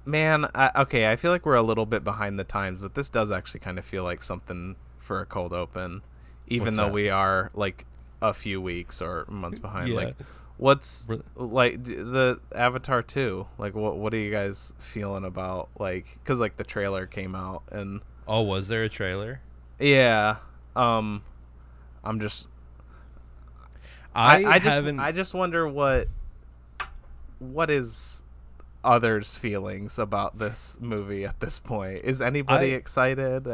Man, okay, I feel like we're a little bit behind the times, but this does actually kind of feel like something for a cold open, even What's though that? we are like a few weeks or months behind. Yeah. Like, what's Re- like the Avatar 2? Like, what are you guys feeling about? Like, because like the trailer came out and Oh, was there a trailer? yeah, um, I'm just I haven't. I just wonder what is others' feelings about this movie at this point. Is anybody I excited?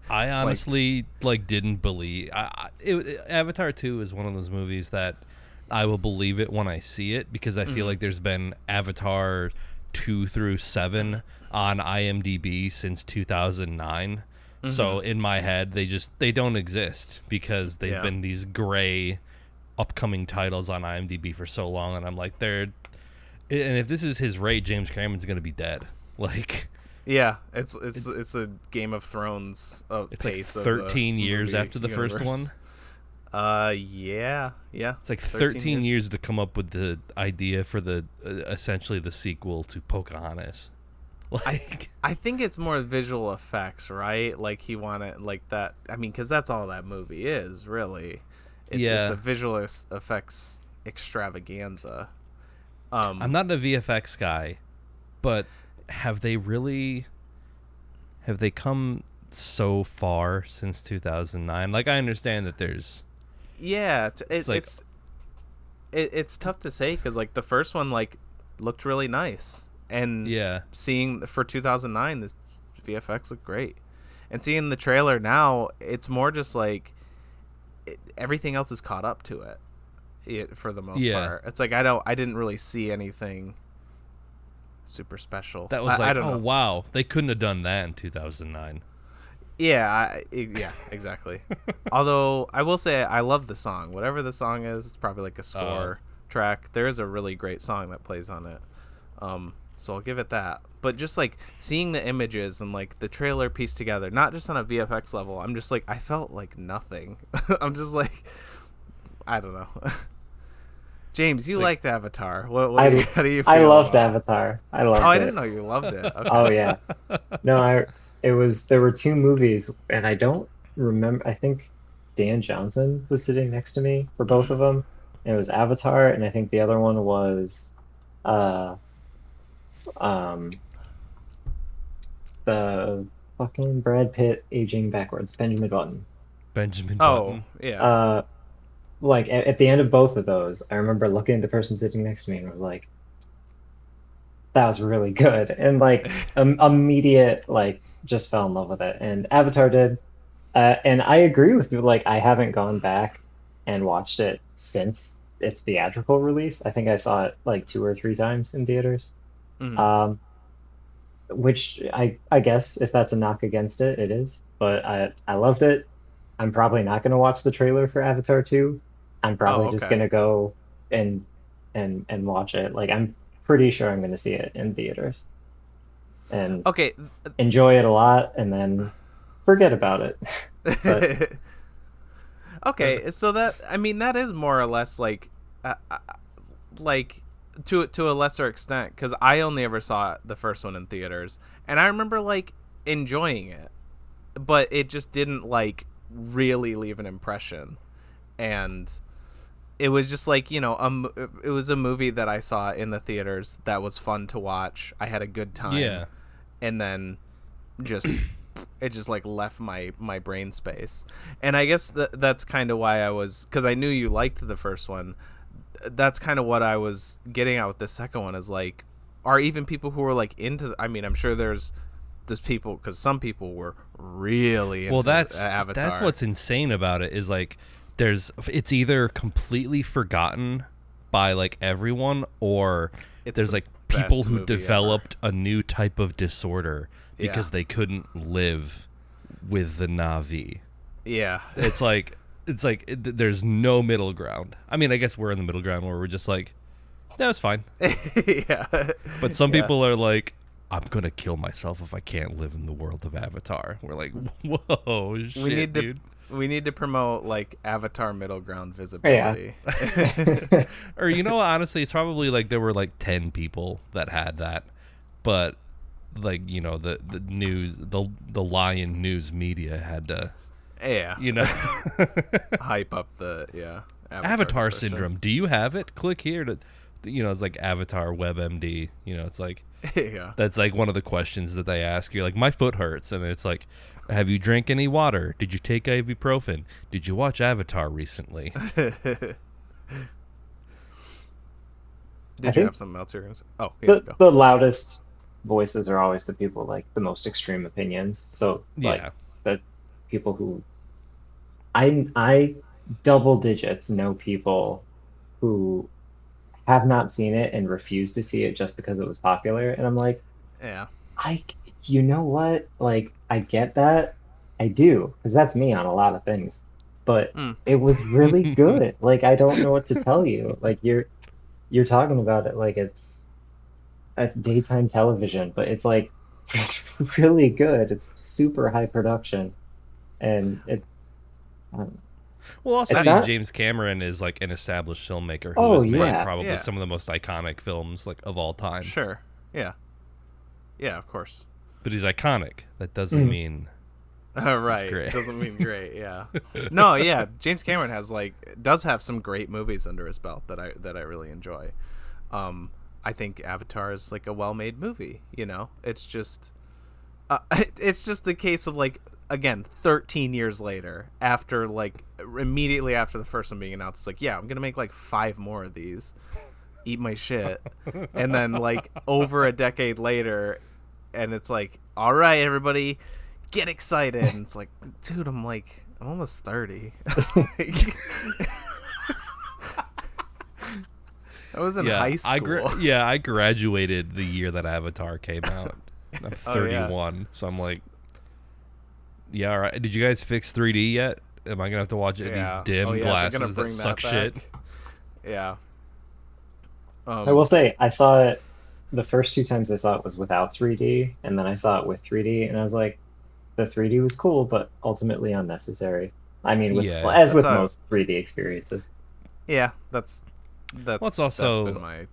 I Like, honestly like didn't believe. Avatar 2 is one of those movies that I will believe it when I see it, because I feel mhm, like there's been Avatar 2 through 7 on IMDb since 2009. So mhm, in my head, they don't exist because they've yeah, been these gray upcoming titles on IMDb for so long, and I'm like, they're, and if this is his rate, James Cameron's gonna be dead. Like, yeah. it, It's a Game of Thrones it's like pace of the 13 years movie after the first universe. one. Yeah, yeah. It's like 13 13 years. years to come up with the idea for the essentially the sequel to Pocahontas. I Like, I think it's more visual effects, right? Like he wanted like that. I mean, because that's all that movie is really. It's a yeah, visual effects extravaganza. I'm Um, not a VFX guy, but have they really have they come so far since 2009? Like, I understand that there's yeah, it's like it's tough to say because like the first one like looked really nice, and yeah, seeing for 2009 this VFX looked great, and seeing the trailer now it's more just like everything else is caught up to it for the most yeah. part. It's like I didn't really see anything super special. That was I like, don't oh know. wow, they couldn't have done that in 2009. Yeah, yeah, exactly. Although I will say I love the song. Whatever the song is, it's probably like a Oh, score track. There is a really great song that plays on it. So I'll give it that. But just like seeing the images and like the trailer pieced together, not just on a VFX level, I'm just like I felt like nothing. I'm just like I don't know. James, you it's like liked Avatar. What do you I how do you I feel loved about it? Avatar. I Oh, loved I didn't it. know you loved it. Oh Okay. yeah. No, I it was there were two movies and I don't remember. I think Dan Johnson was sitting next to me for both of them. And it was Avatar, and I think the other one was uh um the fucking Brad Pitt aging backwards, Benjamin Button. Benjamin Oh, Button. yeah. Uh like at the end of both of those, I remember looking at the person sitting next to me and was like, that was really good. And like immediate like just fell in love with it. And Avatar did. And I agree with you. Like, I haven't gone back and watched it since its theatrical release. I think I saw it like two or three times in theaters. Mhm. Um, which I guess if that's a knock against it, it is. But I loved it. I'm probably not going to watch the trailer for Avatar 2. I'm Oh, probably just okay. going to go and and watch it. Like, I'm pretty sure I'm going to see it in theaters and Okay. enjoy it a lot and then forget about it. But Okay, so that I mean that is more or less like to a lesser extent because I only ever saw the first one in theaters and I remember like enjoying it, but it just didn't like really leave an impression, and it was just like it was a movie that I saw in the theaters that was fun to watch. I had a good time, Yeah. and then just it just like left my brain space, and I guess that's kind of why I was, because I knew you liked the first one. That's kind of what I was getting at with the second one is like, are even people who were like into I mean I'm sure there's people, because some people were really Well, into that's Avatar. what's insane about it is like it's either completely forgotten by like everyone, or It's there's the like people best who movie ever. developed a new type of disorder Yeah, because they couldn't live with the Navi. yeah. There's no middle ground. I mean, I guess we're in the middle ground where we're just like, that was fine. Yeah, But some yeah. people are like, I'm gonna kill myself if I can't live in the world of Avatar. We're like, whoa, We shit, need to dude. we need to promote like Avatar middle ground yeah. visibility. Or honestly, it's probably like there were like 10 people that had that, but like, you know, the news, the Lion news media had to, Yeah. you know, Hype up the Avatar version. syndrome. Do you have it? Click here to, you know, it's like Avatar WebMD. You know, it's like Yeah. that's like one of the questions that they ask you. Like, my foot hurts, and it's like, have you drank any water? Did you take ibuprofen? Did you watch Avatar recently? I Did you think have something else you're gonna say? Oh, yeah, go. the loudest voices are always the people like the most extreme opinions. So like Yeah. the people who I double digits know people who have not seen it and refuse to see it just because it was popular. And I'm like, Yeah. I, you know what? Like, I get that. I do, because that's me on a lot of things. But Mm. it was really good. Like, I don't know what to tell you. Like, you're talking about it like it's a daytime television, but it's like it's really good. It's super high production, and um, Well, also, I it's mean, not. James Cameron is like an established filmmaker who Oh has made yeah, probably Yeah. some of the most iconic films like of all time. Sure. Yeah. Yeah, of course. But he's iconic. That doesn't Mm. mean Right. great. Doesn't mean great, yeah. No, yeah. James Cameron does have some great movies under his belt that I really enjoy. I think Avatar is like a well-made movie, you know. It's just it's just the case of like, again, 13 years later, after like immediately after the first one being announced, it's like, yeah, I'm going to make like 5 more of these. Eat my shit. And then like over a decade later, and it's like, all right, everybody, get excited. And it's like, dude, I'm almost 30. I was in high school. I graduated the year that Avatar came out. I'm 31, so I'm like, yeah, all right. Did you guys fix 3D yet? Am I gonna have to watch it in these dim glasses that suck shit? Yeah. I will say I saw it the first 2 times I saw it was without 3D, and then I saw it with 3D, and I was like, the 3D was cool, but ultimately unnecessary. I mean, as with most 3D experiences. Yeah, that's been my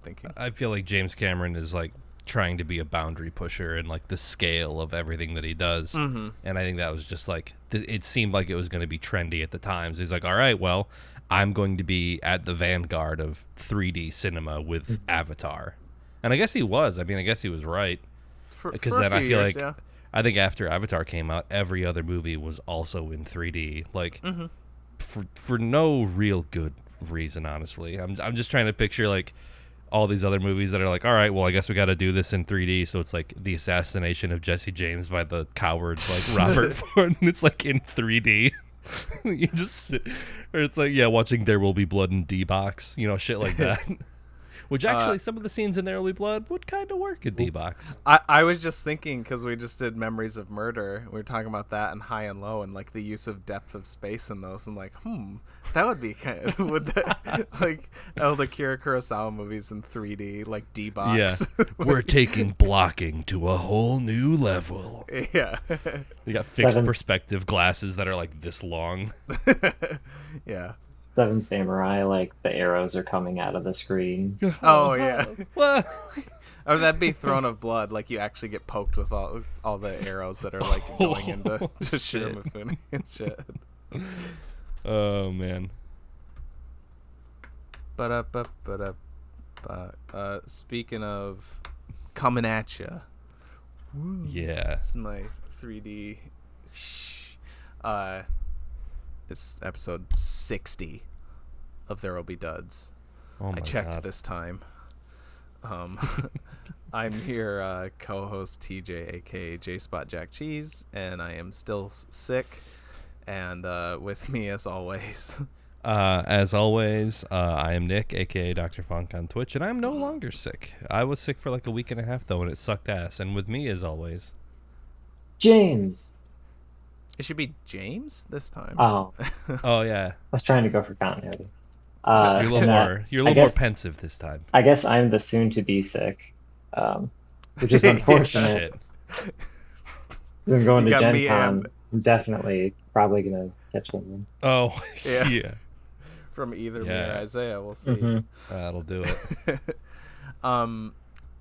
thinking. I feel like James Cameron is like trying to be a boundary pusher and like the scale of everything that he does. Mm-hmm. And I think that was just like, it seemed like it was going to be trendy at the time. So he's like, all right, well, I'm going to be at the vanguard of 3D cinema with Avatar. And I guess he was. I mean, I guess he was right. Because then I feel years, like, I think after Avatar came out, every other movie was also in 3D. Like, for no real good reason, honestly. I'm just trying to picture like all these other movies that are like, all right, well, I guess we got to do this in 3D. So it's like the assassination of Jesse James by the cowards like Robert Ford, and it's like in 3D. You just, or it's like, yeah, watching There Will Be Blood in D-Box, you know, shit like that. Which actually, some of the scenes in There Will Be Blood would kind of work in D-Box. I was just thinking, because we just did Memories of Murder. We were talking about that and High and Low and like the use of depth of space in those. And like, that would be kind of, like, the Akira Kurosawa movies in 3D, like D-Box. Yeah. We're taking blocking to a whole new level. Yeah. They got fixed perspective glasses that are like this long. Yeah. Seven Samurai, like the arrows are coming out of the screen. Oh yeah. Or that'd be Throne of Blood, like you actually get poked with all the arrows that are like going into Shiramifune and shit. Oh man. Speaking of coming at ya. Yeah. That's my 3D. It's episode 60 of There Will Be Duds. Oh my I checked God. this time. I'm here, co-host TJ, aka J Spot Jack Cheese, and I am still sick. And with me, as always, I am Nick, aka Dr. Funk on Twitch, and I'm no longer sick. I was sick for like a week and a half though, and it sucked ass. And with me, as always, James. it should be James this time. Oh, oh yeah, I was trying to go for continuity. you're a little more pensive this time. I guess I'm the soon-to-be sick, which is unfortunate. Shit. I'm going to got Gen me Con. I'm definitely probably gonna catch one. Oh Yeah. yeah. From either me Yeah. or Isaiah, we'll see. Mm-hmm. That'll do it.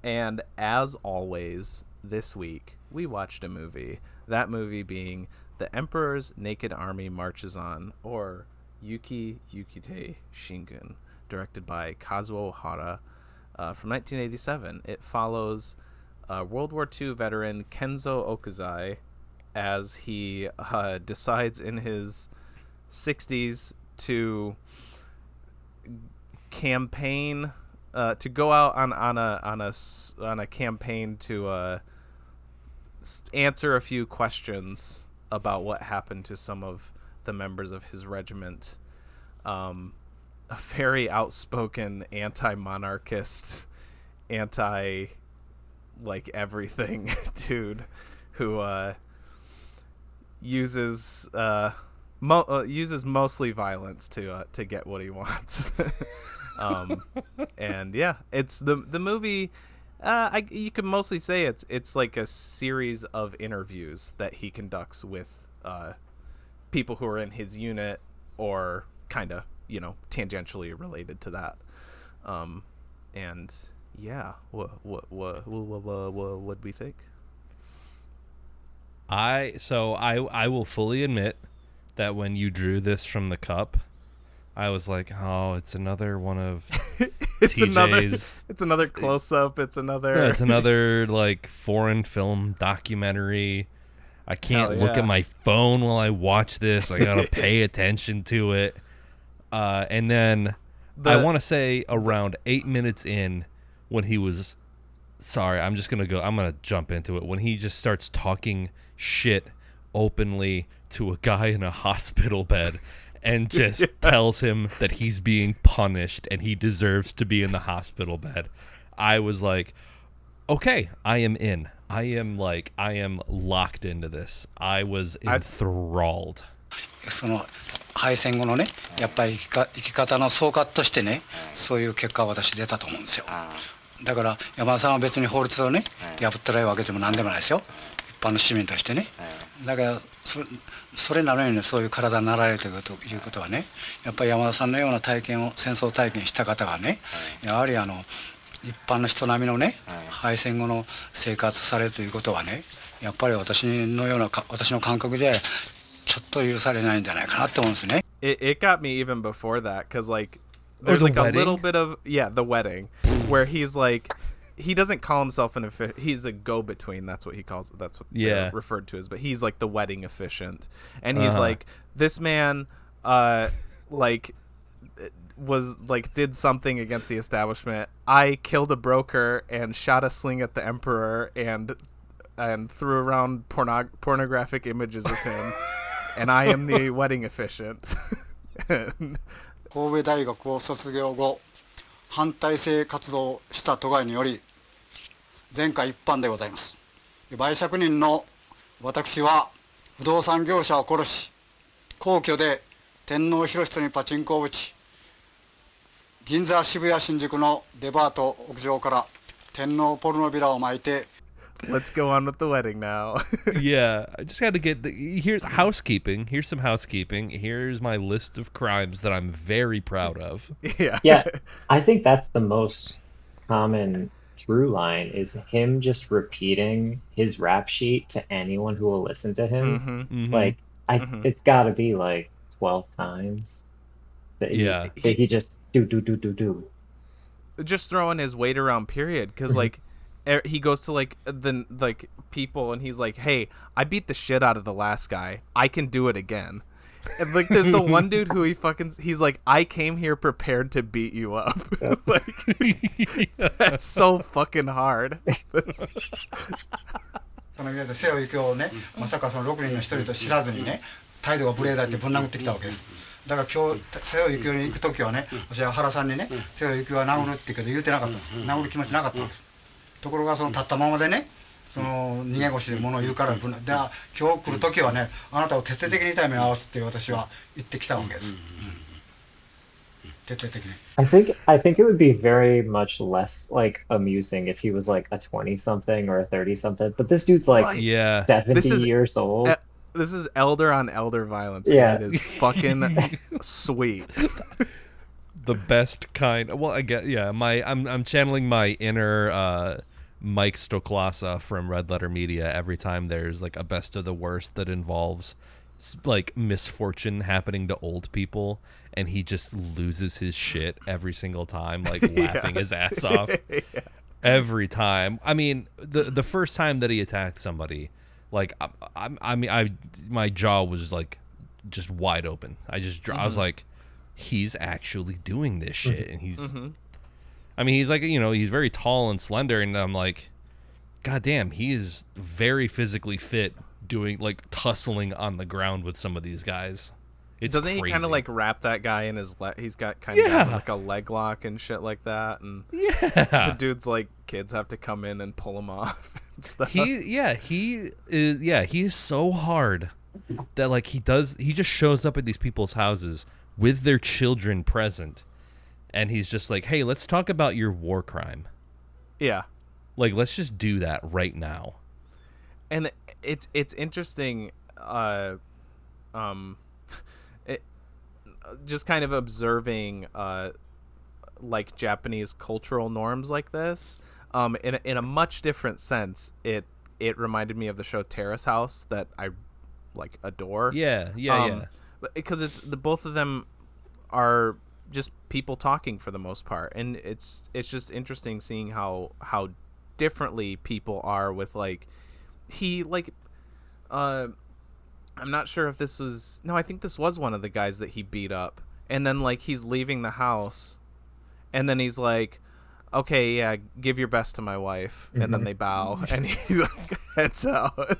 And as always, this week, we watched a movie. That movie being The Emperor's Naked Army Marches On, or Yuki Yukite Shingun, directed by Kazuo Hara, from 1987. It follows World War II veteran Kenzo Okuzaki as he decides in his 60s to campaign, to go out on a campaign to answer a few questions about what happened to some of the members of his regiment. A very outspoken anti-monarchist, everything dude who uses mostly violence to get what he wants. And yeah, it's the movie. You could mostly say it's like a series of interviews that he conducts with people who are in his unit or kind of, tangentially related to that. And yeah, what we think? I will fully admit that when you drew this from the cup, I was like, oh, it's another one of TJ's. It's another close up. It's another like foreign film documentary. I can't look at my phone while I watch this. I gotta pay attention to it. And then I want to say around 8 minutes in, when he was, I'm gonna jump into it. When he just starts talking shit openly to a guy in a hospital bed and just tells him that he's being punished and he deserves to be in the hospital bed, I was like, okay, I am in. I am locked into this. I was enthralled. その敗戦後のね、やっぱり生き方の総括としてね、そういう結果が私出たと思うんですよ。だから山田さんは別に法律をね、破ってないわけでも何でもないですよ。一般の市民としてね。だからそれなのにね、そういう体になられるということはね、やっぱり山田さんのような戦争体験した方がね、やはり一般の人並みのね、敗戦後の生活されるということはね、やっぱり私の感覚でちょっと許されないんじゃないかなって思うんですね。It got me even before that, because there's like a little bit of the wedding where he's like, he doesn't call himself he's a go-between. That's what he calls it. That's what they're referred to as. But he's like the wedding officiant, and he's like, this man, did something against the establishment. I killed a broker and shot a sling at the emperor and threw around pornographic images of him, and I am the wedding officiant. 神戸大学を卒業後、反体制活動をした都外により前科一犯でございます。売借人の私は不動産業者を殺し、皇居で天皇裕仁にパチンコを打ち、銀座渋谷新宿のデパート屋上から天皇ポルノビラを巻いて。 Let's go on with the wedding now. Yeah, I just got to get here's housekeeping. Here's some housekeeping. Here's my list of crimes that I'm very proud of. Yeah, I think that's the most common through line, is him just repeating his rap sheet to anyone who will listen to him. It's got to be like 12 times that he just do. Just throwing his weight around, period, because he goes to the people and he's like, hey, I beat the shit out of the last guy, I can do it again. And there's the one dude who he's like, I came here prepared to beat you up. That's so fucking hard. その瀬尾幸男をね、まさかその6人の一人と知らずにね、態度が無礼だってぶん殴ってきたわけです。だから今日瀬尾幸男に行く時はね、私は原さんにね、瀬尾幸男は殴るって言うてなかったんです。殴る気持ちなかったんです。ところがその立ったままでね、その逃げ腰で物を言うから、今日来る時はね、あなたを徹底的に痛みに合わせて私は言ってきたわけです。徹底的に。I think it would be very much less amusing if he was like a 20-something or a 30-something, but this dude's 70 years old. This is elder on elder violence. Yeah, and it is fucking sweet. The best kind. Well, I get I'm channeling my inner Mike Stoklasa from Red Letter Media every time there's like a best of the worst that involves like misfortune happening to old people, and he just loses his shit every single time, like laughing his ass off every time. I mean, the first time that he attacked somebody, like my jaw was like just wide open. I was like, he's actually doing this shit, and he's. I mean, he's like, he's very tall and slender, and I'm like, God damn, he is very physically fit, doing like tussling on the ground with some of these guys. Doesn't crazy. he kind of like wrap that guy in his he's got kind of like a leg lock and shit like that, and the dude's like, kids have to come in and pull him off and stuff. He is so hard that like he just shows up at these people's houses with their children present, and he's just like, hey, let's talk about your war crime. Yeah, like let's just do that right now. And it's interesting, just kind of observing like Japanese cultural norms like this, in a much different sense. It reminded me of the show Terrace House that I like adore. Yeah. Because it's both of them are just people talking for the most part, and it's just interesting seeing how differently people are with like. He like I'm not sure if this was I think this was one of the guys that he beat up, and then like he's leaving the house, and then he's like, okay, yeah, give your best to my wife, and then they bow, and he like heads out.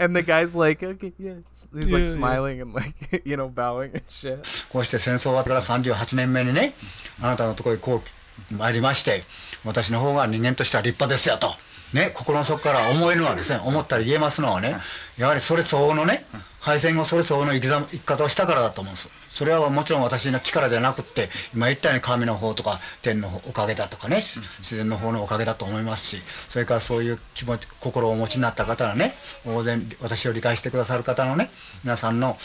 And the guy's like, okay, yeah, he's like smiling and like bowing and shit. こうして戦争終わってから38年目にね、あなたのところにこう参りまして、私の方が人間としては立派ですよと。ね、心の底から思えるのはですね、思ったり言えますのはね、やはりそれ相応のね、敗戦後それ相応の生き方をしたからだと思うんです。それはもちろん私の力じゃなくって、今言ったように神の方とか天のおかげだとかね、自然の方のおかげだと思いますし、それからそういう心をお持ちになった方はね、大勢私を理解してくださる方のね、皆さんの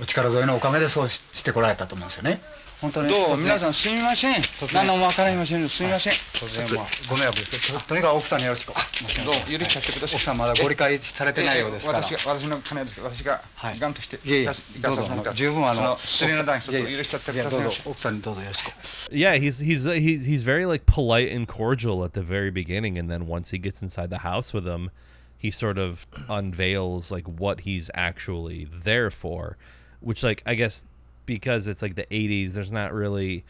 お力添えのおかげでそうしてこられたと思うんですよね。本当にどう皆さんすみません。何もわかりません。すみません。突然はご迷惑ですよ。とにかく奥さんによろしく。どう許しちゃってください。奥さんまだご理解されてないようですから。私の金です。私がガンとしてどうぞ十分失礼な段一つ許しちゃってください。どうぞ奥さんにどうぞよろしく。Yeah, he's very like polite and cordial at the very beginning, and then once he gets inside the house with him, he sort of unveils like what he's actually there for, which like I guess. Because it's like the 80s, there's not really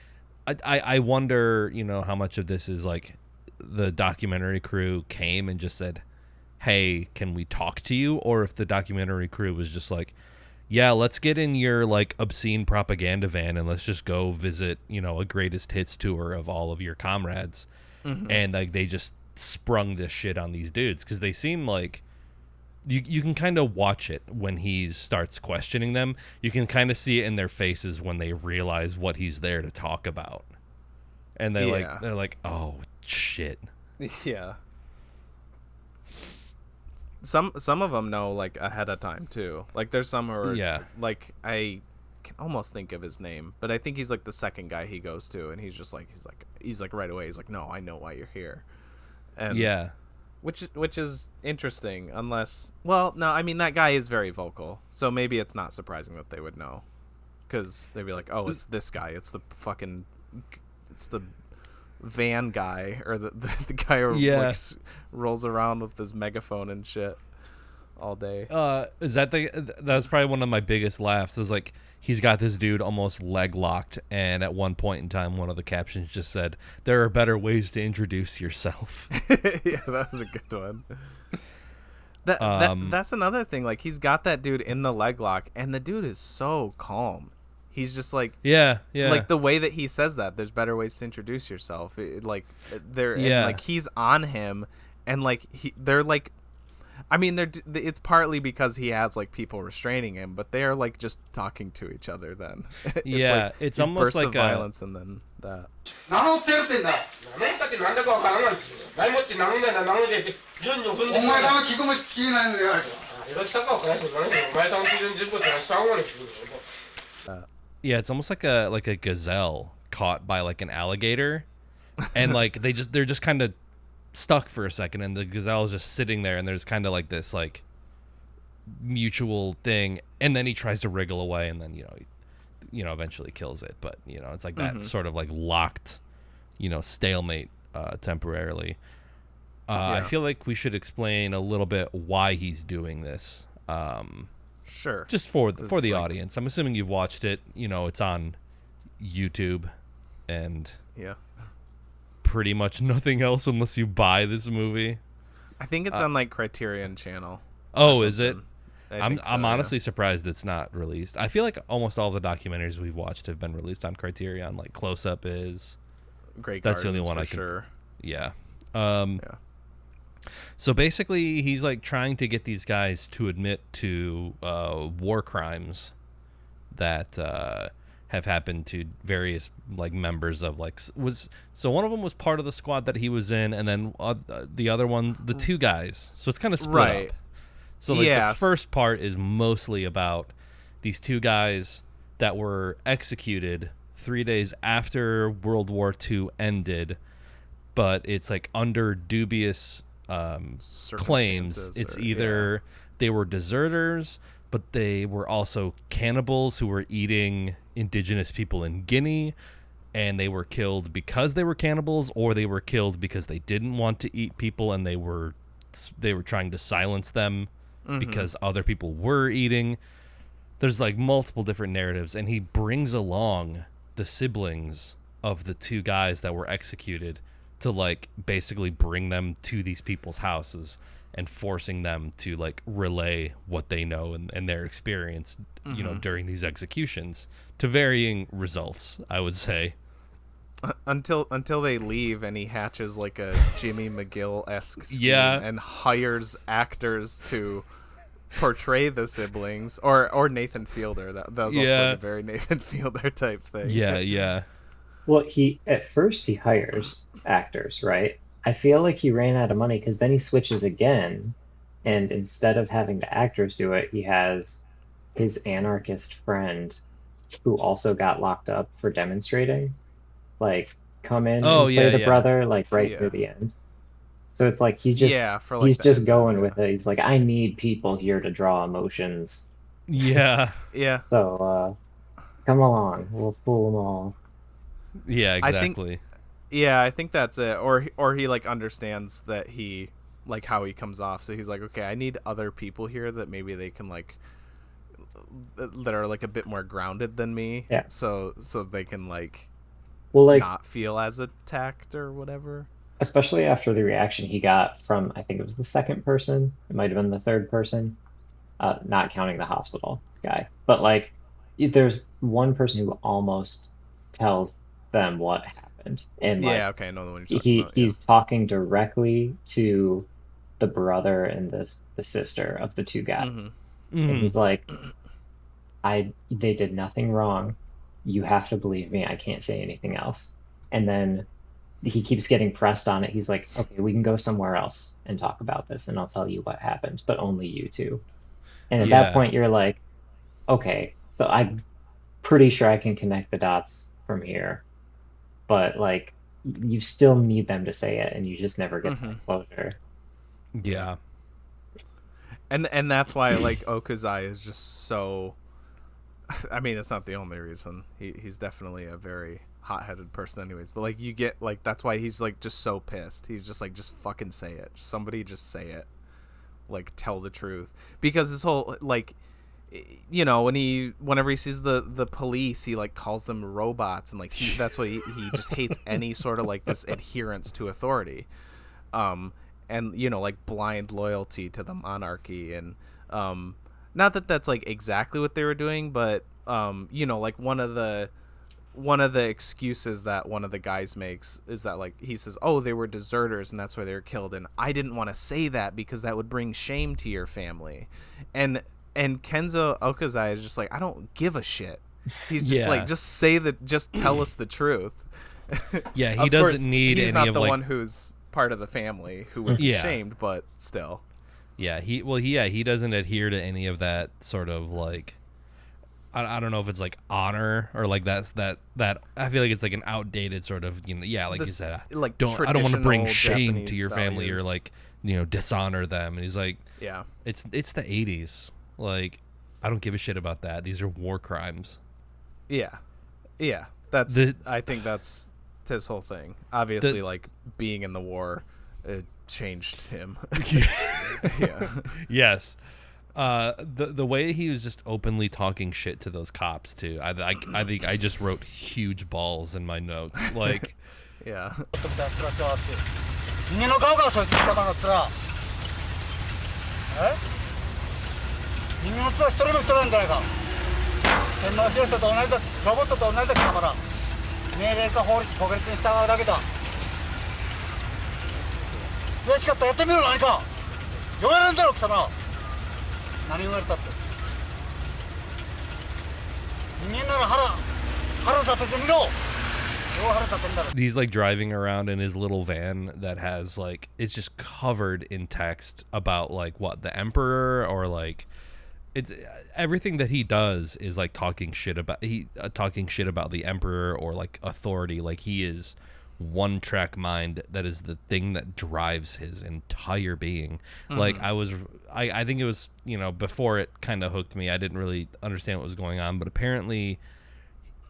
I wonder how much of this is like the documentary crew came and just said, hey, can we talk to you, or if the documentary crew was just like, yeah, let's get in your like obscene propaganda van and let's just go visit a greatest hits tour of all of your comrades. And like they just sprung this shit on these dudes because they seem like you can kind of watch it when he starts questioning them. You can kind of see it in their faces when they realize what he's there to talk about, and they're like, oh shit. Yeah. Some of them know like ahead of time too. Like there's some who are like I can almost think of his name, but I think he's like the second guy he goes to, and he's like right away. He's like, no, I know why you're here. And yeah. Which is interesting, unless... Well, no, I mean, that guy is very vocal, so maybe it's not surprising that they would know. Because they'd be like, oh, it's this guy. It's the fucking... It's the van guy, or the guy who like, rolls around with his megaphone and shit all day. That's probably one of my biggest laughs, is like... He's got this dude almost leg locked, and at one point in time, one of the captions just said, "There are better ways to introduce yourself." Yeah, that was a good one. That's another thing. Like, he's got that dude in the leg lock, and the dude is so calm. He's just like, yeah. Like the way that he says that, there's better ways to introduce yourself. And, like he's on him, and like they're like. I mean, it's partly because he has like people restraining him, but they're like just talking to each other. Then it's almost like violence, and then that. Yeah, it's almost like a gazelle caught by like an alligator, and like they're just kind of stuck for a second, and the gazelle is just sitting there, and there's kind of like this like mutual thing, and then he tries to wriggle away, and then eventually kills it. But it's like that sort of like locked stalemate temporarily. I feel like we should explain a little bit why he's doing this. Sure. Just for the audience. I'm assuming you've watched it. It's on YouTube, and pretty much nothing else unless you buy this movie. I think it's on like Criterion Channel. Oh, is it? I'm honestly surprised it's not released. I feel like almost all the documentaries we've watched have been released on Criterion. Like Close Up is. Great. That's the only one for I can. Sure. Yeah. So basically, he's like trying to get these guys to admit to war crimes that have happened to various like members of so one of them was part of the squad that he was in, and then the other ones, the two guys. So it's kind of split up. So like the first part is mostly about these two guys that were executed 3 days after World War II ended, but it's like under dubious claims. It's either they were deserters, but they were also cannibals who were eating indigenous people in Guinea, and they were killed because they were cannibals, or they were killed because they didn't want to eat people and they were trying to silence them because other people were eating. There's like multiple different narratives, and he brings along the siblings of the two guys that were executed to like basically bring them to these people's houses and forcing them to like relay what they know and their experience, during these executions to varying results, I would say. Until they leave, and he hatches like a Jimmy McGill-esque scheme and hires actors to portray the siblings, or Nathan Fielder. That was also like a very Nathan Fielder type thing. Yeah. Well, at first he hires actors, right? I feel like he ran out of money because then he switches again, and instead of having the actors do it, he has his anarchist friend, who also got locked up for demonstrating, like come in and play the brother, like right through the end. So it's like he's just going with it. He's like, I need people here to draw emotions. Yeah. So come along, we'll fool them all. Yeah, exactly. I think that's it. Or he like understands that he like how he comes off. So he's like, okay, I need other people here that maybe they can like that are like a bit more grounded than me. Yeah. So they can like not feel as attacked or whatever. Especially after the reaction he got from, I think it was the second person, it might have been the third person, not counting the hospital guy. But like, there's one person who almost tells them what happened, and I know the one you're talking about. He's talking directly to the brother and the sister of the two guys, and he's like, they did nothing wrong. You have to believe me. I can't say anything else. And then he keeps getting pressed on it. He's like, okay, we can go somewhere else and talk about this, and I'll tell you what happened, but only you two. And at that point, you're like, okay, so I'm pretty sure I can connect the dots from here. But like, you still need them to say it, and you just never get that closure. Yeah. And that's why like Okuzai is just so. I mean, it's not the only reason. He's definitely a very hot-headed person, anyways. But like, you get like that's why he's like just so pissed. He's just like, just fucking say it. Somebody just say it. Like, tell the truth, because this whole like. Whenever he sees the police, he like calls them robots, and like that's what he just hates any sort of like this adherence to authority, and like blind loyalty to the monarchy, and not that that's like exactly what they were doing, but like one of the excuses that one of the guys makes is that like he says, oh, they were deserters and that's why they were killed, and I didn't want to say that because that would bring shame to your family, and Kenzo Okuzai is just like, I don't give a shit. He's just like, just tell us the truth. Yeah, he doesn't need he's any not of the like one who's part of the family who would be shamed, but still. Yeah, he doesn't adhere to any of that sort of like I don't know if it's like honor or like that I feel like it's like an outdated sort of, you know, yeah, like This, you said, like, I don't want to bring traditional shame to Japanese your family or values. like, you know, dishonor them. And he's like, Yeah. it's the 80s. Like, I don't give a shit about that. These are war crimes. Yeah. I think that's his whole thing. Obviously, like, being in the war, it changed him. Yeah. Yes. The way he was just openly talking shit to those cops too. I think I just wrote huge balls in my notes. Like, Yeah. 人間の顔からそいつの頭の面人間の面一人も一人なんじゃないか天皇広人と同じだロボットと同じだ貴様ら命令か法律法律に従うだけだ悔しかったらやってみろ何か読めるんだろ貴様ら何言われたって人間なら腹立ててみろ he's like driving around in his little van that has like, it's just covered in text about like what the emperor or like, it's everything that he does is like talking shit about the emperor or like authority. Like, he is one track mind. That is the thing that drives his entire being. Like, I think it was, you know, before it kind of hooked me, I didn't really understand what was going on, but apparently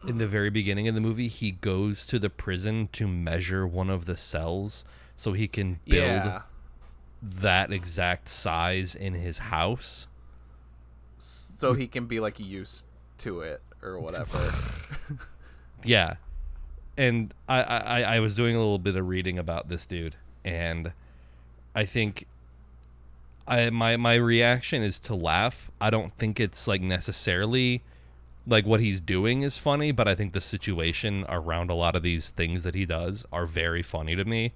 in the very beginning of the movie, he goes to the prison to measure one of the cells so he can build that exact size in his house. So he can be like used to it or whatever. Yeah. And I was doing a little bit of reading about this dude, and I think my reaction is to laugh. I don't think it's like necessarily like what he's doing is funny, but I think the situation around a lot of these things that he does are very funny to me.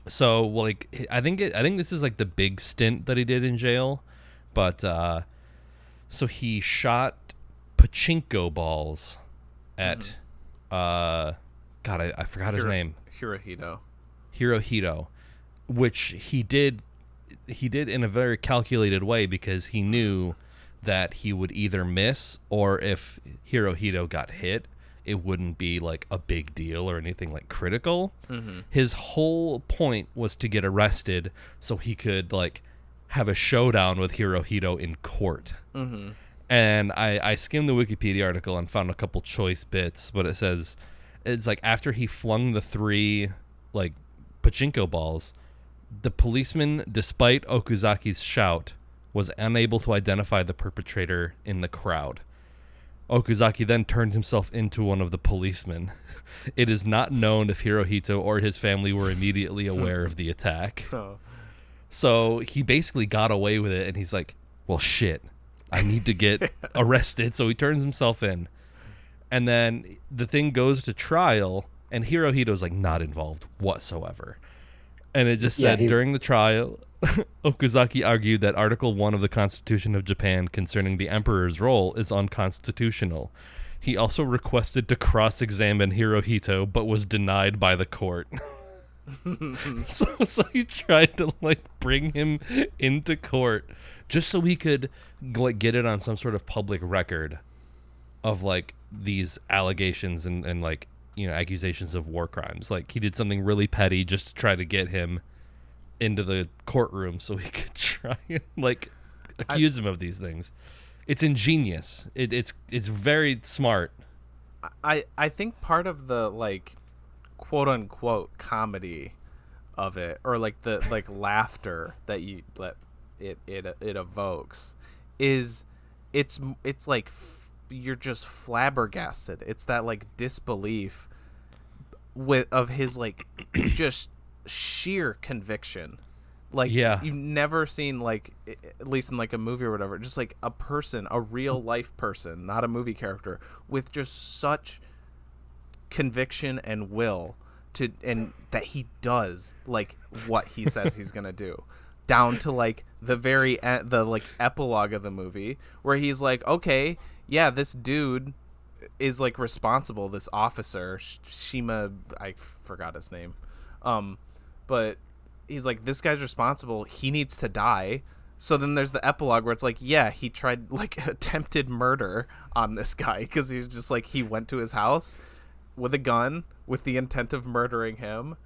So like I think this is like the big stint that he did in jail, but so he shot pachinko balls at God, I forgot his name. Hirohito, which he did in a very calculated way because he knew that he would either miss, or if Hirohito got hit, it wouldn't be like a big deal or anything like critical. His whole point was to get arrested so he could like have a showdown with Hirohito in court. And I skimmed the Wikipedia article and found a couple choice bits, but it says it's like after he flung the 3 like pachinko balls, the policeman, despite Okuzaki's shout, was unable to identify the perpetrator in the crowd. Okuzaki then turned himself into one of the policemen. It is not known if Hirohito or his family were immediately aware of the attack. So he basically got away with it, and he's like, well, shit, I need to get arrested. So he turns himself in. And then the thing goes to trial, and Hirohito's like not involved whatsoever. And it just said, during the trial, Okuzaki argued that Article 1 of the Constitution of Japan concerning the emperor's role is unconstitutional. He also requested to cross-examine Hirohito, but was denied by the court. So he tried to like bring him into court just so he could like get it on some sort of public record of like these allegations and like, you know, accusations of war crimes. Like, he did something really petty just to try to get him into the courtroom so he could try and like accuse him of these things. It's ingenious. It's very smart. I think part of the like quote unquote comedy of it, or like the like laughter that it evokes, is it's like you're just flabbergasted. It's that like disbelief of his like just sheer conviction. Like, you've never seen, like, at least in like a movie or whatever, just like a person, a real life person, not a movie character, with just such conviction and will to, and that he does like what he says he's gonna do, down to like the very the like epilogue of the movie where he's like, okay, yeah, this dude is like responsible, this officer Shima, I forgot his name, but he's like, this guy's responsible, he needs to die, So then there's the epilogue where it's like, yeah, he tried like attempted murder on this guy because he's just like, he went to his house with a gun with the intent of murdering him,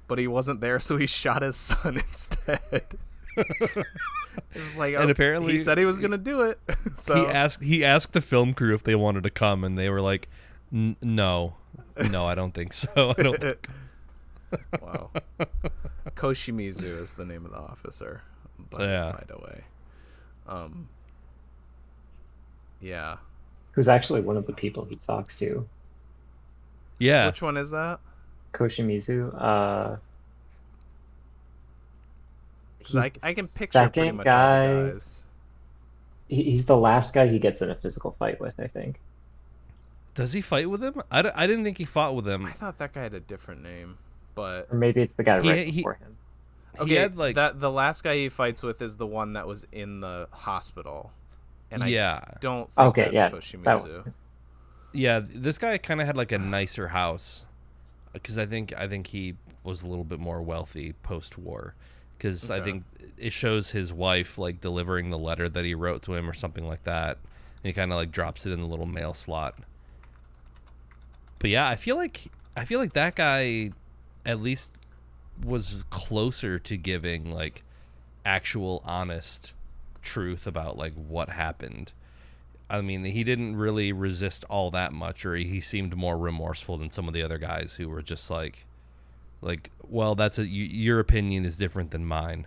but he wasn't there, so he shot his son instead. It's like, and apparently he said he was gonna do it. So he asked the film crew if they wanted to come, and they were like, no, I don't think so. I don't think. Wow. Koshimizu is the name of the officer. By the way. Yeah. Who's actually one of the people he talks to. Yeah. Which one is that? Koshimizu. Because I can picture pretty much all the guys. He's the last guy he gets in a physical fight with, I think. Does he fight with him? I didn't think he fought with him. I thought that guy had a different name, but or maybe it's the guy before him. Okay, he had, like, the last guy he fights with is the one that was in the hospital, and I don't think that's Koshimizu. Yeah, this guy kind of had like a nicer house, because I think he was a little bit more wealthy post-war, because I think it shows his wife like delivering the letter that he wrote to him or something like that, and he kind of like drops it in the little mail slot. But yeah, I feel like that guy at least was closer to giving like actual honest truth about like what happened. I mean, he didn't really resist all that much, or he seemed more remorseful than some of the other guys who were just like, well, your opinion is different than mine,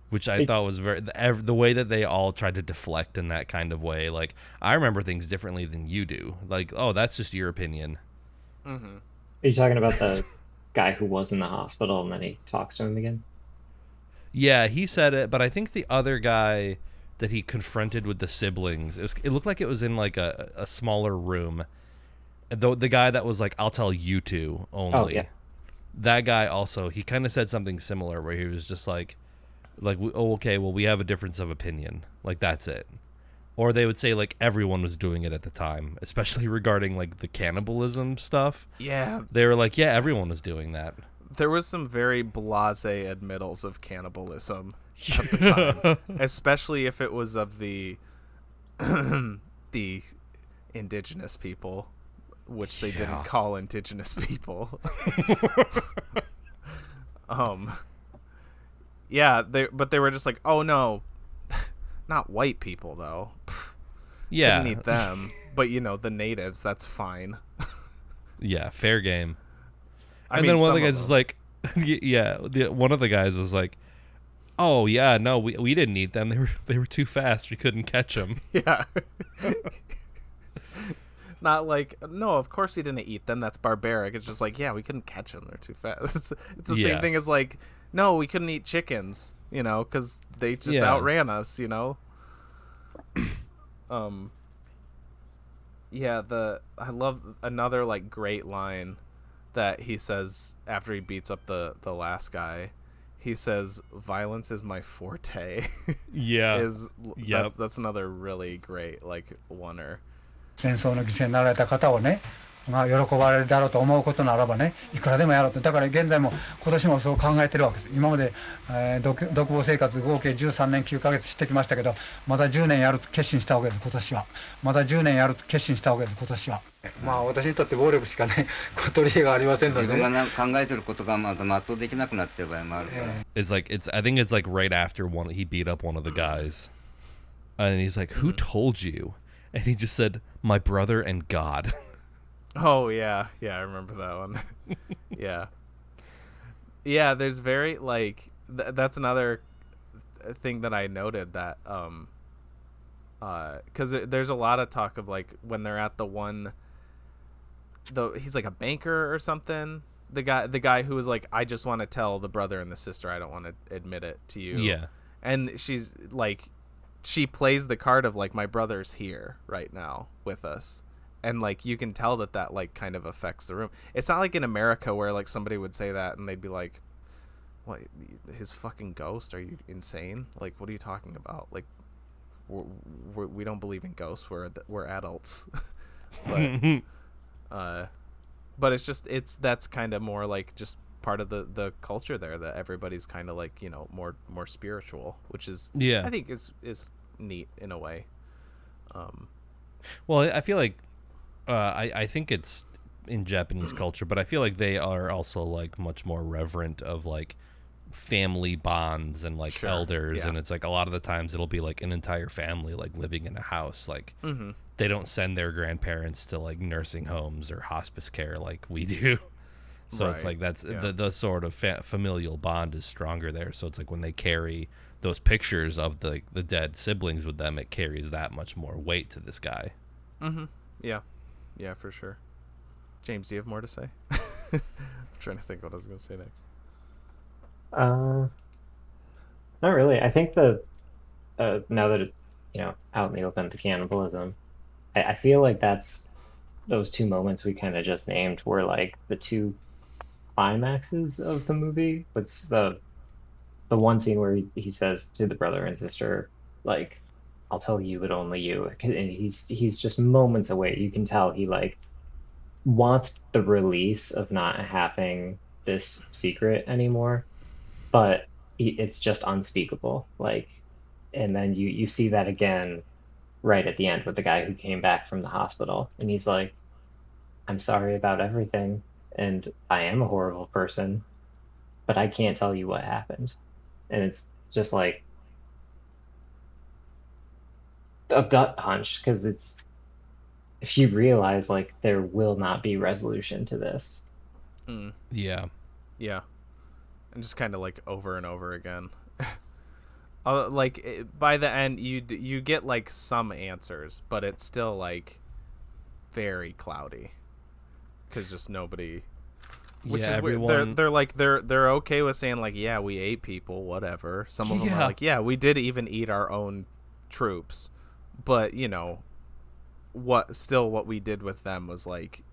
which I thought was the way that they all tried to deflect in that kind of way. Like, I remember things differently than you do. Like, oh, that's just your opinion. Mm-hmm. Are you talking about the guy who was in the hospital and then he talks to him again? Yeah, he said it, but I think the other guy that he confronted with the siblings, it looked like it was in like a smaller room. The guy that was like, I'll tell you two only. Oh, yeah. That guy also, he kind of said something similar where he was just like, oh, okay, well, we have a difference of opinion. Like, that's it. Or they would say like everyone was doing it at the time, especially regarding like the cannibalism stuff. Yeah. They were like, yeah, everyone was doing that. There was some very blasé admittals of cannibalism at the time, especially if it was of the the indigenous people, which they didn't call indigenous people. Yeah, they were just like, oh no, not white people though. Yeah, couldn't eat them, but the natives, that's fine. Yeah, fair game. And then one of the guys was like, one of the guys was like, oh yeah, no, we didn't eat them. They were too fast. We couldn't catch them. Yeah. Not like, no, of course we didn't eat them. That's barbaric. It's just like, yeah, we couldn't catch them. They're too fast. It's the same thing as like, no, we couldn't eat chickens, because they just outran us, I love another like great line that he says after he beats up the last guy. He says, violence is my forte. Yeah. That's another really great like oneer. 戦争の犠牲になられた方をね、まあ、喜ばれるだろうと思うことならばね、いくらでもやろうと。だから現在も今年もそう考えてるわけです。今まで、独房生活合計13年9ヶ月してきましたけど、まだ10年やると決心したわけです、今年は。まだ10年やると決心したわけです、今年は。まあ私にとって暴力しかね、取り柄がありませんので、ね。自分が考えてることがまた全うできなくなっちゃう場合もあるから。I think it's like right after he beat up one of the guys. And he's like, who told you? And he just said, my brother and God. Oh, yeah. Yeah, I remember that one. Yeah. Yeah, there's very, like, that's another thing that I noted that, because there's a lot of talk of, like, when they're at he's like a banker or something. The guy who was like, I just want to tell the brother and the sister, I don't want to admit it to you. Yeah. And she's, like, she plays the card of like, my brother's here right now with us, and like you can tell that like kind of affects the room. It's not like in America where like somebody would say that and they'd be like, what, his fucking ghost, are you insane? Like, what are you talking about? Like, we don't believe in ghosts, we're adults. But it's just that's kind of more like just part of the culture there, that everybody's kind of like, you know, more spiritual, which is, Yeah. I think is neat in a way. Well, I feel like I think it's in Japanese culture, but I feel like they are also like much more reverent of like family bonds and like Sure, elders, yeah. and it's like a lot of the times it'll be like an entire family like living in a house. Like they don't send their grandparents to like nursing homes or hospice care like we do. So it's Right, like that's yeah. the sort of familial bond is stronger there. So it's like when they carry those pictures of the dead siblings with them, it carries that much more weight to this guy. Yeah, for sure. James, do you have more to say? I'm trying to think what I was gonna say next. Not really. I think the now that out in the open, the cannibalism, I feel like that's those two moments we kind of just named were like the two climaxes of the movie. What's the one scene where he says to the brother and sister, like, "I'll tell you, but only you," and he's just moments away. You can tell he like wants the release of not having this secret anymore, but it's just unspeakable. Like, and then you see that again right at the end with the guy who came back from the hospital, and he's like, "I'm sorry about everything, and I am a horrible person, but I can't tell you what happened." And it's just like a gut punch because it's if you realize like there will not be resolution to this. Yeah. Yeah, and just kind of like over and over again. By the end, you get like some answers, but it's still like very cloudy because just nobody. Which Yeah, is everyone. weird. They're okay with saying like, yeah, we ate people, whatever. Some of them are Yeah. like, yeah, we did even eat our own troops, but you know, what we did with them was like,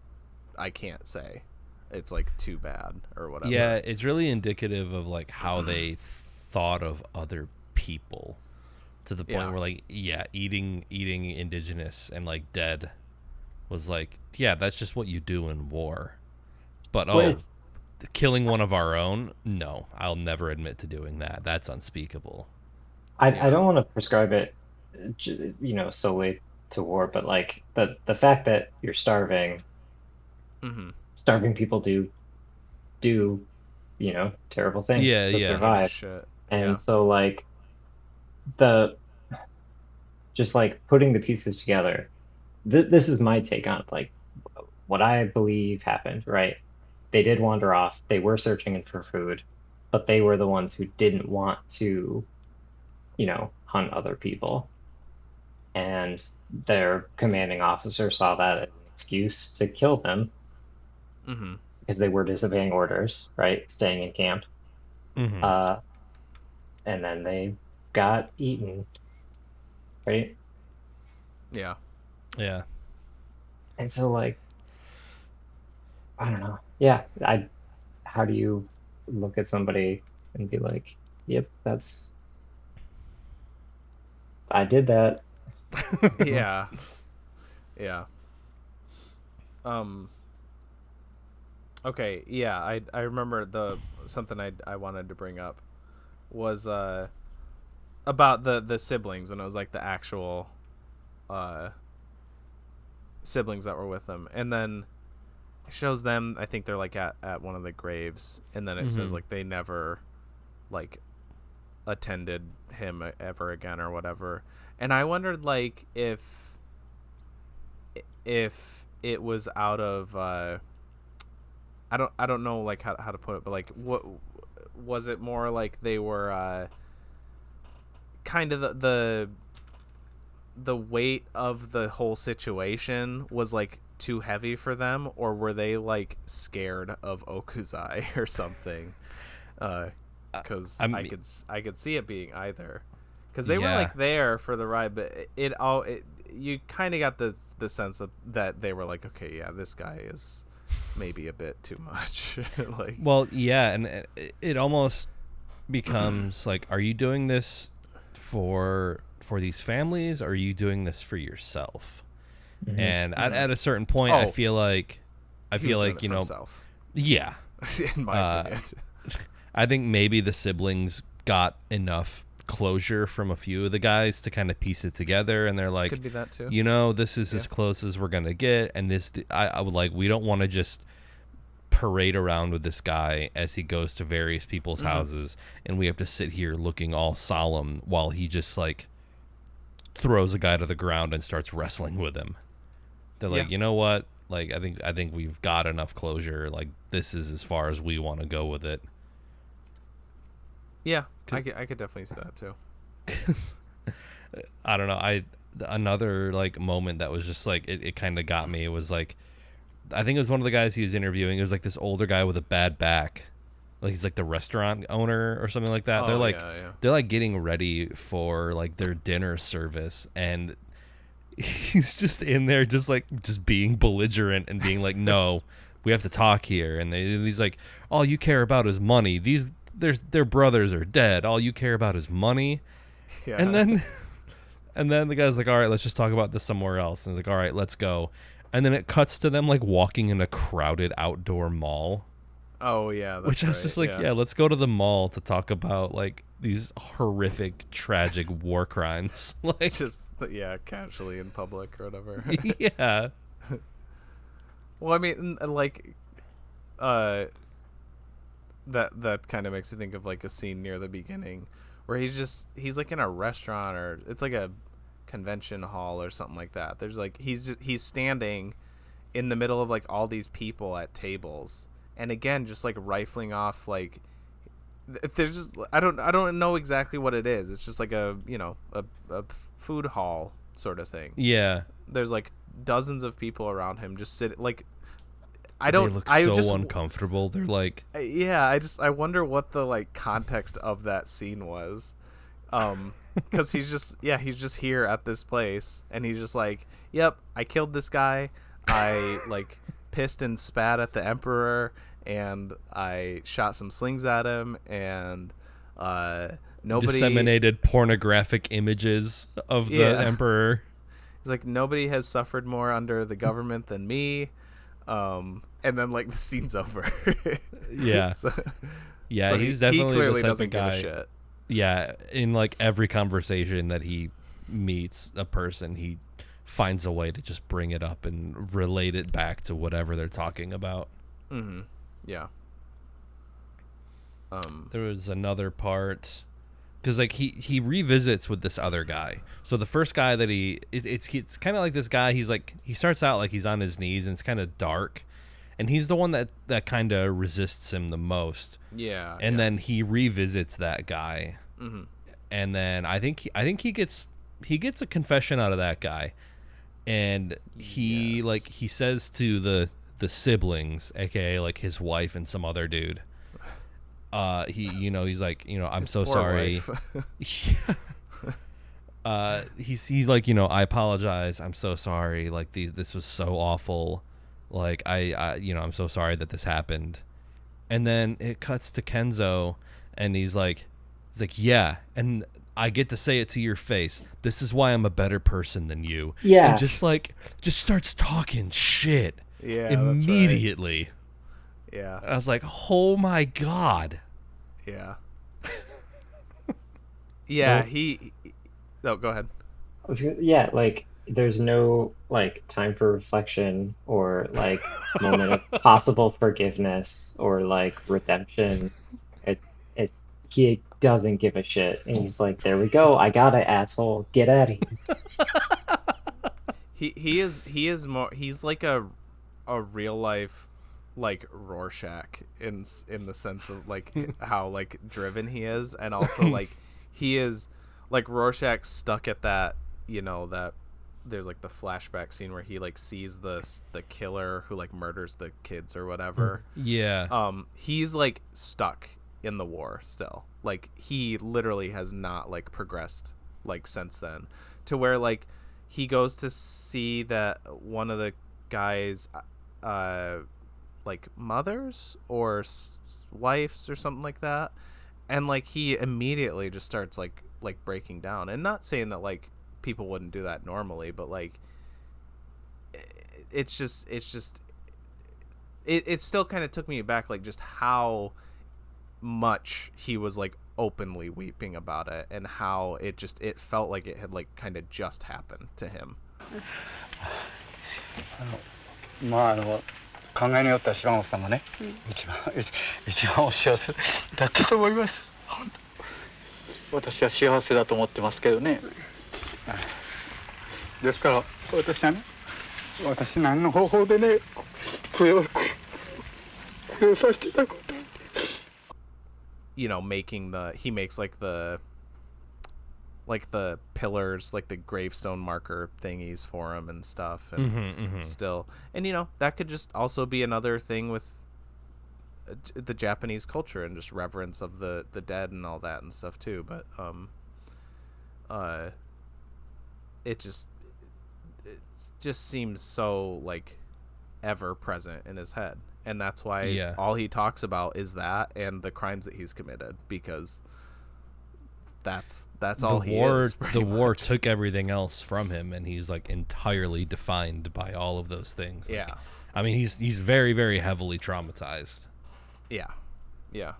I can't say. It's like too bad or whatever. Yeah, it's really indicative of like how they thought of other people, to the point Yeah. where like eating indigenous and like dead was like, yeah, that's just what you do in war. But killing one of our own, no, I'll never admit to doing that. That's unspeakable. I don't want to prescribe it, solely to war, but like the fact that you're starving, starving people do terrible things Yeah, to yeah. Heinous survive. shit. And so like the just like putting the pieces together, this is my take on like what I believe happened, right? They did wander off. They were searching for food, but they were the ones who didn't want to, hunt other people. And their commanding officer saw that as an excuse to kill them because they were disobeying orders, right? Staying in camp. And then they got eaten, right? Yeah. Yeah. And so like I don't know. Yeah, how do you look at somebody and be like, "Yep, I did that." Yeah. Yeah. Okay, yeah, I remember something I wanted to bring up was about the siblings, when it was like the actual siblings that were with them, and then it shows them, I think they're like at one of the graves, and then it says like they never like attended him ever again or whatever. And I wondered like if it was out of I don't know like how to put it, but like what was it more like they were kind of the weight of the whole situation was like too heavy for them, or were they like scared of Okuzai or something? Because I could see it being either, because they were like there for the ride, but you kind of got the sense that they were like, okay, yeah, this guy is maybe a bit too much. Like, well, yeah, and it almost becomes like, are you doing this for these families, or are you doing this for yourself? And at a certain point, I feel like himself. yeah, in my opinion. I think maybe the siblings got enough closure from a few of the guys to kind of piece it together, and they're like, Could be that too. this is as close as we're gonna get, and this I would like, we don't want to just parade around with this guy as he goes to various people's houses, and we have to sit here looking all solemn while he just like throws a guy to the ground and starts wrestling with him. They're like, you know what, like, I think we've got enough closure, like this is as far as we want to go with it. Yeah, I could definitely see that too. I don't know. Another like moment that was just like it kind of got me was like, I think it was one of the guys he was interviewing. It was like this older guy with a bad back, like he's like the restaurant owner or something like that. Oh, they're like getting ready for like their dinner service, and he's just in there just being belligerent and being like, no, we have to talk here. And he's like, all you care about is money. Their brothers are dead. All you care about is money. Yeah. And then the guy's like, all right, let's just talk about this somewhere else. And he's like, all right, let's go. And then it cuts to them like walking in a crowded outdoor mall. Oh yeah, that's which I was just like, yeah, let's go to the mall to talk about like these horrific, tragic war crimes. Like, just casually in public or whatever. Yeah. Well, I mean, like, that kind of makes you think of like a scene near the beginning where he's like in a restaurant, or it's like a convention hall or something like that. There's like he's standing in the middle of like all these people at tables, and again just like rifling off, like there's just I don't know exactly what it is. It's just like a food hall sort of thing. Yeah. There's like dozens of people around him just sit like They look so uncomfortable. They're like, I wonder what the like context of that scene was, because he's just here at this place, and he's just like, yep, I killed this guy, I like pissed and spat at the emperor, and I shot some slings at him, and nobody disseminated pornographic images of the emperor. He's like, nobody has suffered more under the government than me. And then like the scene's over. Yeah. So he's definitely he clearly the type doesn't of guy. give a shit. Yeah, in like every conversation that he meets a person, he finds a way to just bring it up and relate it back to whatever they're talking about. Mm-hmm. Yeah. There was another part because like he revisits with this other guy. So the first guy that it's kind of like this guy. He's like, he starts out like he's on his knees and it's kind of dark, and he's the one that kind of resists him the most. Yeah. And then he revisits that guy, and then I think he gets a confession out of that guy, and he says to the siblings, aka like his wife and some other dude. He's like, I'm so sorry. He's like, I apologize. I'm so sorry. Like this was so awful. Like I'm so sorry that this happened. And then it cuts to Kenzo, and he's like, yeah, and I get to say it to your face. This is why I'm a better person than you. Yeah. And just starts talking shit. Yeah. Immediately. That's right. Yeah. I was like, oh my God. Yeah. Yeah, go ahead. Yeah, like there's no like time for reflection or like moment of possible forgiveness or like redemption. It's he doesn't give a shit, and he's like, there we go, I got it, asshole, get out of here. He is more, he's like a real life like Rorschach in the sense of like how like driven he is, and also like he is like Rorschach stuck at that, that there's like the flashback scene where he like sees the killer who like murders the kids or whatever. Yeah. He's like stuck in the war still. Like he literally has not like progressed like since then, to where like he goes to see that one of the guys like mothers or wives or something like that, and like he immediately just starts like breaking down. And not saying that like people wouldn't do that normally, but like it's just it still kind of took me back, like just how much he was like openly weeping about it, and how it felt like it had like kind of just happened to him. まあ考えによっては柴本さんがね、一番お幸せだったと思います。本当私は幸せだと思ってますけどね。ですから私何の方法でね供養させていただくこと。You know, he makes like the pillars, like the gravestone marker thingies for him and stuff, and still, and you know, that could just also be another thing with the Japanese culture and just reverence of the dead and all that and stuff too. But it just seems so like ever present in his head, and that's why all he talks about is that and the crimes that he's committed, because that's all he is. The war took everything else from him, and he's like entirely defined by all of those things. Like, yeah, I mean, he's very, very heavily traumatized. Yeah. Yeah,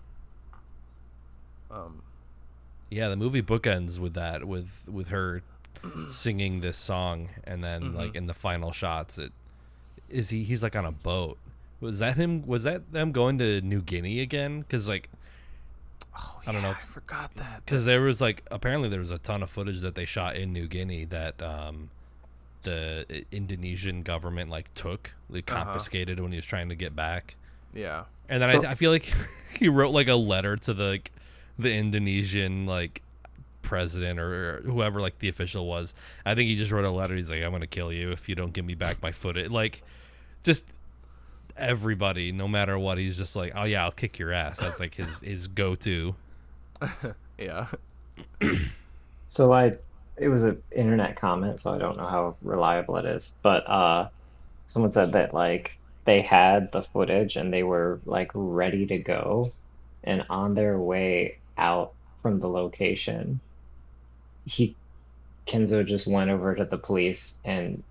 the movie bookends with that, with her singing this song, and then like in the final shots, he's like on a boat. Was that them going to New Guinea again? Because like, I don't know. I forgot that. Because there was like, apparently there was a ton of footage that they shot in New Guinea that the Indonesian government like confiscated when he was trying to get back. Yeah. And then I feel like he wrote like a letter to the Indonesian like president or whoever like the official was. I think he just wrote a letter. He's like, I'm gonna kill you if you don't give me back my footage. Like, just everybody, no matter what, he's just like, oh yeah, I'll kick your ass. That's like his go-to. Yeah. So it was an internet comment, so I don't know how reliable it is, but someone said that like they had the footage and they were like ready to go, and on their way out from the location, Kenzo just went over to the police and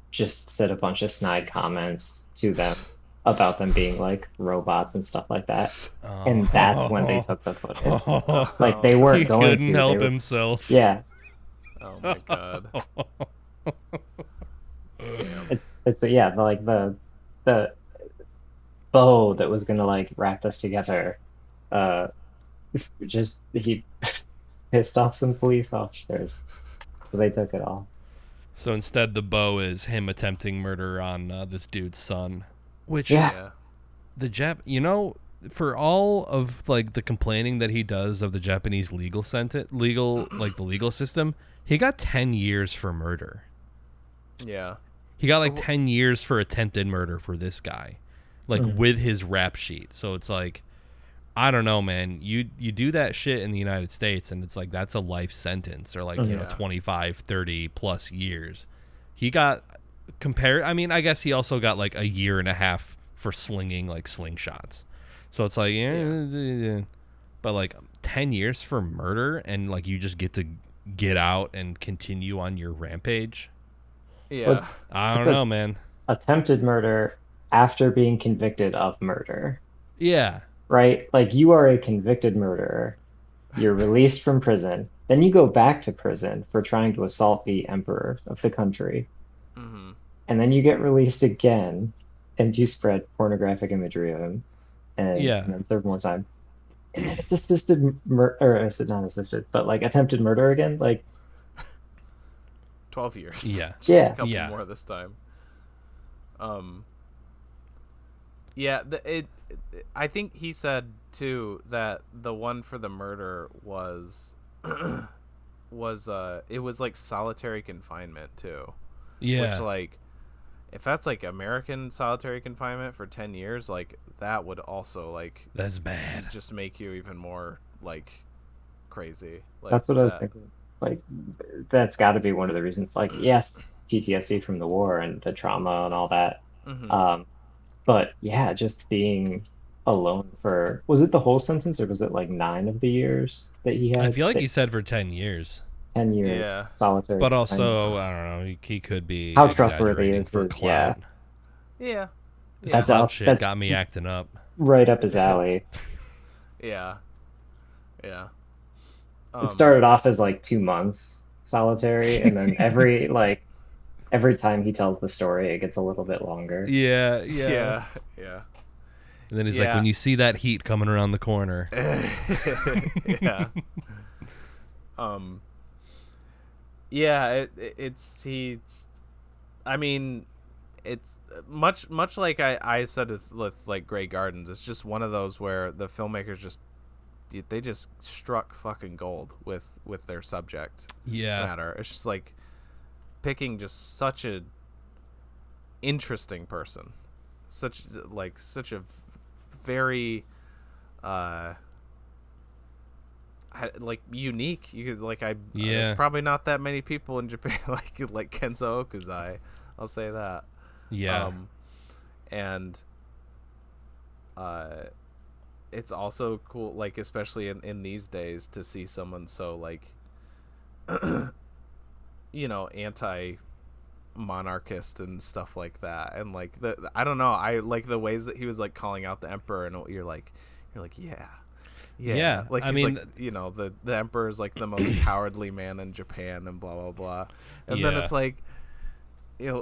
just said a bunch of snide comments to them about them being like robots and stuff like that. And that's when they took the footage. Like they weren't he going couldn't to. help himself. Yeah. Oh my god. It's like the bow that was gonna like wrap this together. Just he pissed off some police officers, so they took it all. So instead, the bow is him attempting murder on this dude's son, which for all of like the complaining that he does of the Japanese legal system, he got 10 years for murder. Yeah. He got like 10 years for attempted murder for this guy, like with his rap sheet. So it's like, I don't know, man. You do that shit in the United States, and it's like that's a life sentence, or like 25, 30 plus years. He got compared. I mean, I guess he also got like a year and a half for slinging like slingshots. So it's like, but like 10 years for murder, and like you just get to get out and continue on your rampage. Yeah. I don't know, man. Attempted murder after being convicted of murder. Yeah. Right? Like you are a convicted murderer. You're released from prison. Then you go back to prison for trying to assault the emperor of the country. Mm-hmm. And then you get released again, and you spread pornographic imagery of him. And then serve more time. And then it's assisted murder, or not assisted, but like attempted murder again. Like 12 years. Yeah. Just a couple more this time. I think he said too that the one for the murder was it was like solitary confinement too. Yeah. Which like if that's like American solitary confinement for 10 years, like that would also like that's bad. Just make you even more like crazy. Like, that's what I was thinking. Like that's got to be one of the reasons. Like yes, PTSD from the war and the trauma and all that. Mm-hmm. But yeah, just being alone for, was it the whole sentence or was it like 9 of the years that he had? I feel like he said for 10 years. 10 years solitary. But also, I don't know, he could be how trustworthy is for his, clout. Yeah. This That's clout out- shit that's- got me acting up. Right up his alley. Yeah. Yeah. It started off as like 2 months solitary, and then every time he tells the story, it gets a little bit longer. Yeah. Yeah. And then he's like, when you see that heat coming around the corner. Yeah. Yeah, he's I mean, it's much like I said with like Grey Gardens. It's just one of those where the filmmakers just struck fucking gold with their subject matter. It's just like picking just such a interesting person, such a very like unique. You could there's probably not that many people in Japan like Kenzo Okuzaki. I'll say that. Yeah. And it's also cool, like especially in these days, to see someone so like anti-monarchist and stuff like that, and like I don't know, I like the ways that he was like calling out the emperor, and you're like yeah. Like, he's like, the emperor is like the most cowardly man in Japan, and blah blah blah, and then it's like,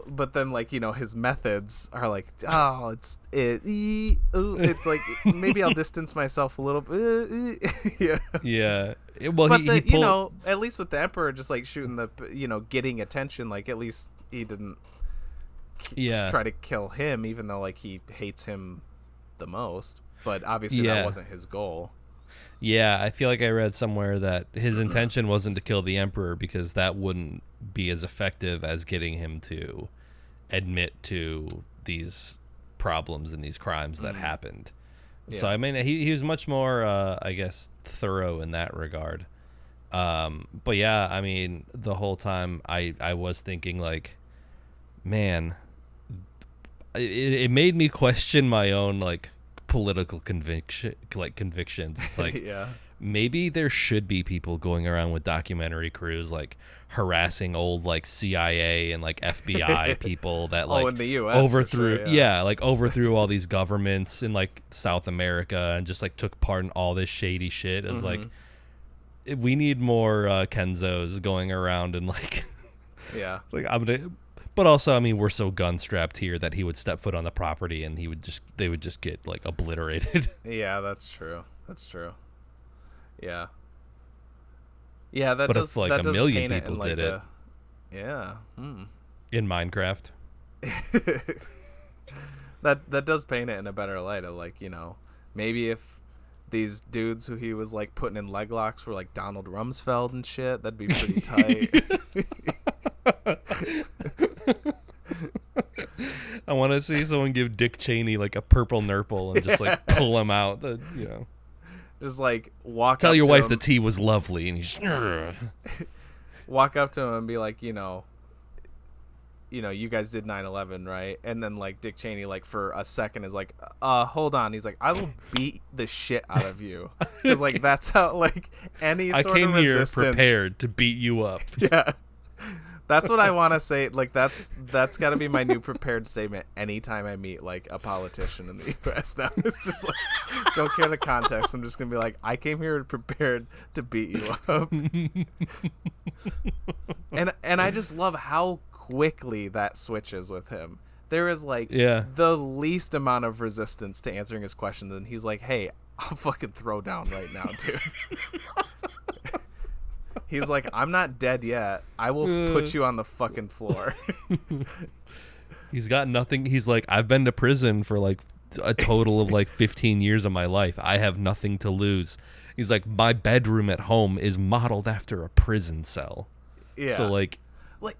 but then like his methods are like, it's like maybe I'll distance myself a little bit. Yeah. Well, but at least with the emperor just like shooting the getting attention, like at least he didn't try to kill him, even though like he hates him the most, but obviously that wasn't his goal. Yeah, I feel like I read somewhere that his intention wasn't to kill the emperor, because that wouldn't be as effective as getting him to admit to these problems and these crimes that happened. Yeah. So I mean, he was much more, I guess, thorough in that regard. But yeah, I mean, the whole time I was thinking like, man, it made me question my own like political convictions. It's like, maybe there should be people going around with documentary crews like harassing old like CIA and like FBI people that like in the US overthrew like overthrew all these governments in like South America and just like took part in all this shady shit. It's like, we need more Kenzos going around and like like but also, I mean, we're so gun strapped here that he would step foot on the property and they would just get like obliterated. Yeah, that's true. Yeah, but it's like a million people did it. In Minecraft. that does paint it in a better light of like, maybe if these dudes who he was like putting in leg locks were like Donald Rumsfeld and shit, that'd be pretty tight. I want to see someone give Dick Cheney like a purple nurple and just like pull him out. Just like walk. Tell up your to wife him, the tea was lovely, and he's walk up to him and be like, you guys did 9/11, right? And then like Dick Cheney, like for a second, is like, hold on. He's like, I will beat the shit out of you, because like that's how like any sort I came of resistance. here prepared to beat you up. Yeah. That's what I want to say. Like that's got to be my new prepared statement anytime I meet like a politician in the U.S. now. It's just like, don't care the context. I'm just gonna be like, I came here prepared to beat you up. and I just love how quickly that switches with him. There is like the least amount of resistance to answering his questions, and he's like, hey, I'll fucking throw down right now, dude. He's like, I'm not dead yet. I will put you on the fucking floor. He's got nothing. He's like, I've been to prison for like a total of like 15 years of my life. I have nothing to lose. He's like, my bedroom at home is modeled after a prison cell. Yeah. So like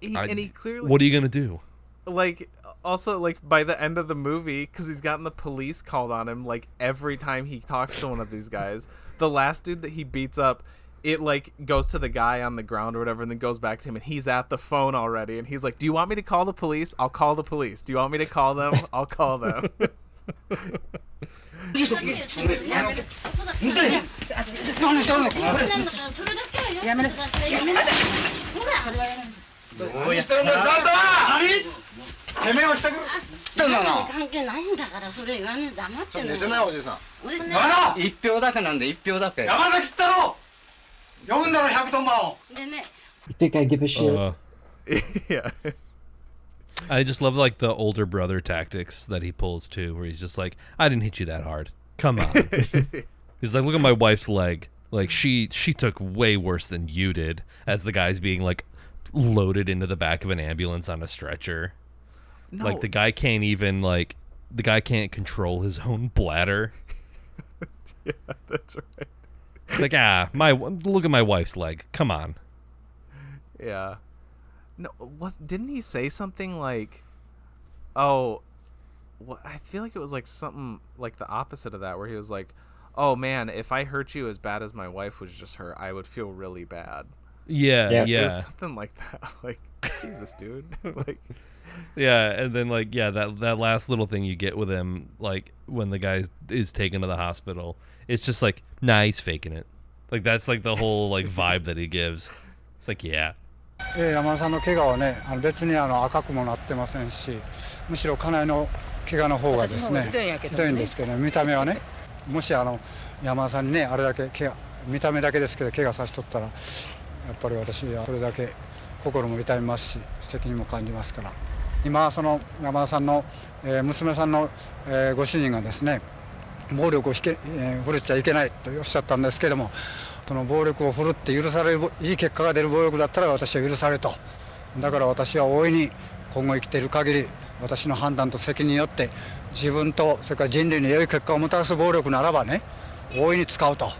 he clearly. What are you gonna do? Like, also, like by the end of the movie, because he's gotten the police called on him like every time he talks to one of these guys. The last dude that he beats up, it like goes to the guy on the ground or whatever, and then goes back to him, and he's at the phone already, and he's like, do you want me to call the police? I'll call the police. Do you want me to call them? I'll call them. ってんだな。関係ないんだからそれ言わねえ黙ってんの。寝てないおじさん。まだ1票だけなんで1票だけ。山崎ったろ。呼ぶんだろ100トンマンを。でね。You think I give a shit? Yeah. I just love like the older brother tactics that he pulls too, where he's just like, "I didn't hit you that hard. Come on." He's like, "Look at my wife's leg. Like she took way worse than you did." As the guy's being like loaded into the back of an ambulance on a stretcher. No. Like the guy can't control his own bladder. Yeah, that's right. It's like, look at my wife's leg. Come on. Yeah. No, didn't he say something like, oh, I feel like it was like something like the opposite of that, where he was like, oh man, if I hurt you as bad as my wife was just hurt, I would feel really bad. Yeah. It was something like that. Like, Jesus, dude. Like, yeah, and then like, yeah, that last little thing you get with him, like when the guy is taken to the hospital, it's just like, nah, he's faking it. Like that's like the whole like vibe that he gives. It's like, yeah. 山田さんの怪我はね、別に赤くもなってませんし、むしろ家内の怪我の方がですね、ひどいんですけどね、見た目はね、もし山田さんにね、あれだけ見た目だけですけど怪我させとったら、やっぱり私はそれだけ心も痛みますし、責任も感じますから。今その山田さんの、娘さんの、ご主人がですね、暴力を振るっちゃいけないとおっしゃったんですけども。その暴力を振るって許されるいい結果が出る暴力だったら私は許されると。だから私は大いに今後生きている限り私の判断と責任によって自分とそれから人類に良い結果をもたらす暴力ならばね大いに使うと。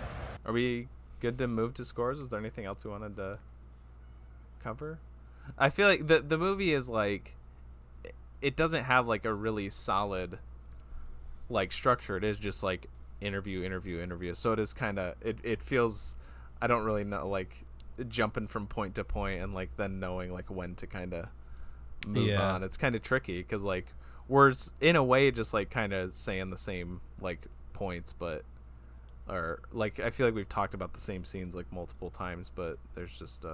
Are we good to move to scores? Was there anything else we wanted to cover? I feel like the movie is like, it doesn't have like a really solid like structure. It is just like interview. So it is kind of, it feels, I don't really know, like jumping from point to point and like then knowing like when to kind of move on. It's kind of tricky because like we're in a way just like kind of saying the same like points, but or like I feel like we've talked about the same scenes like multiple times, but there's just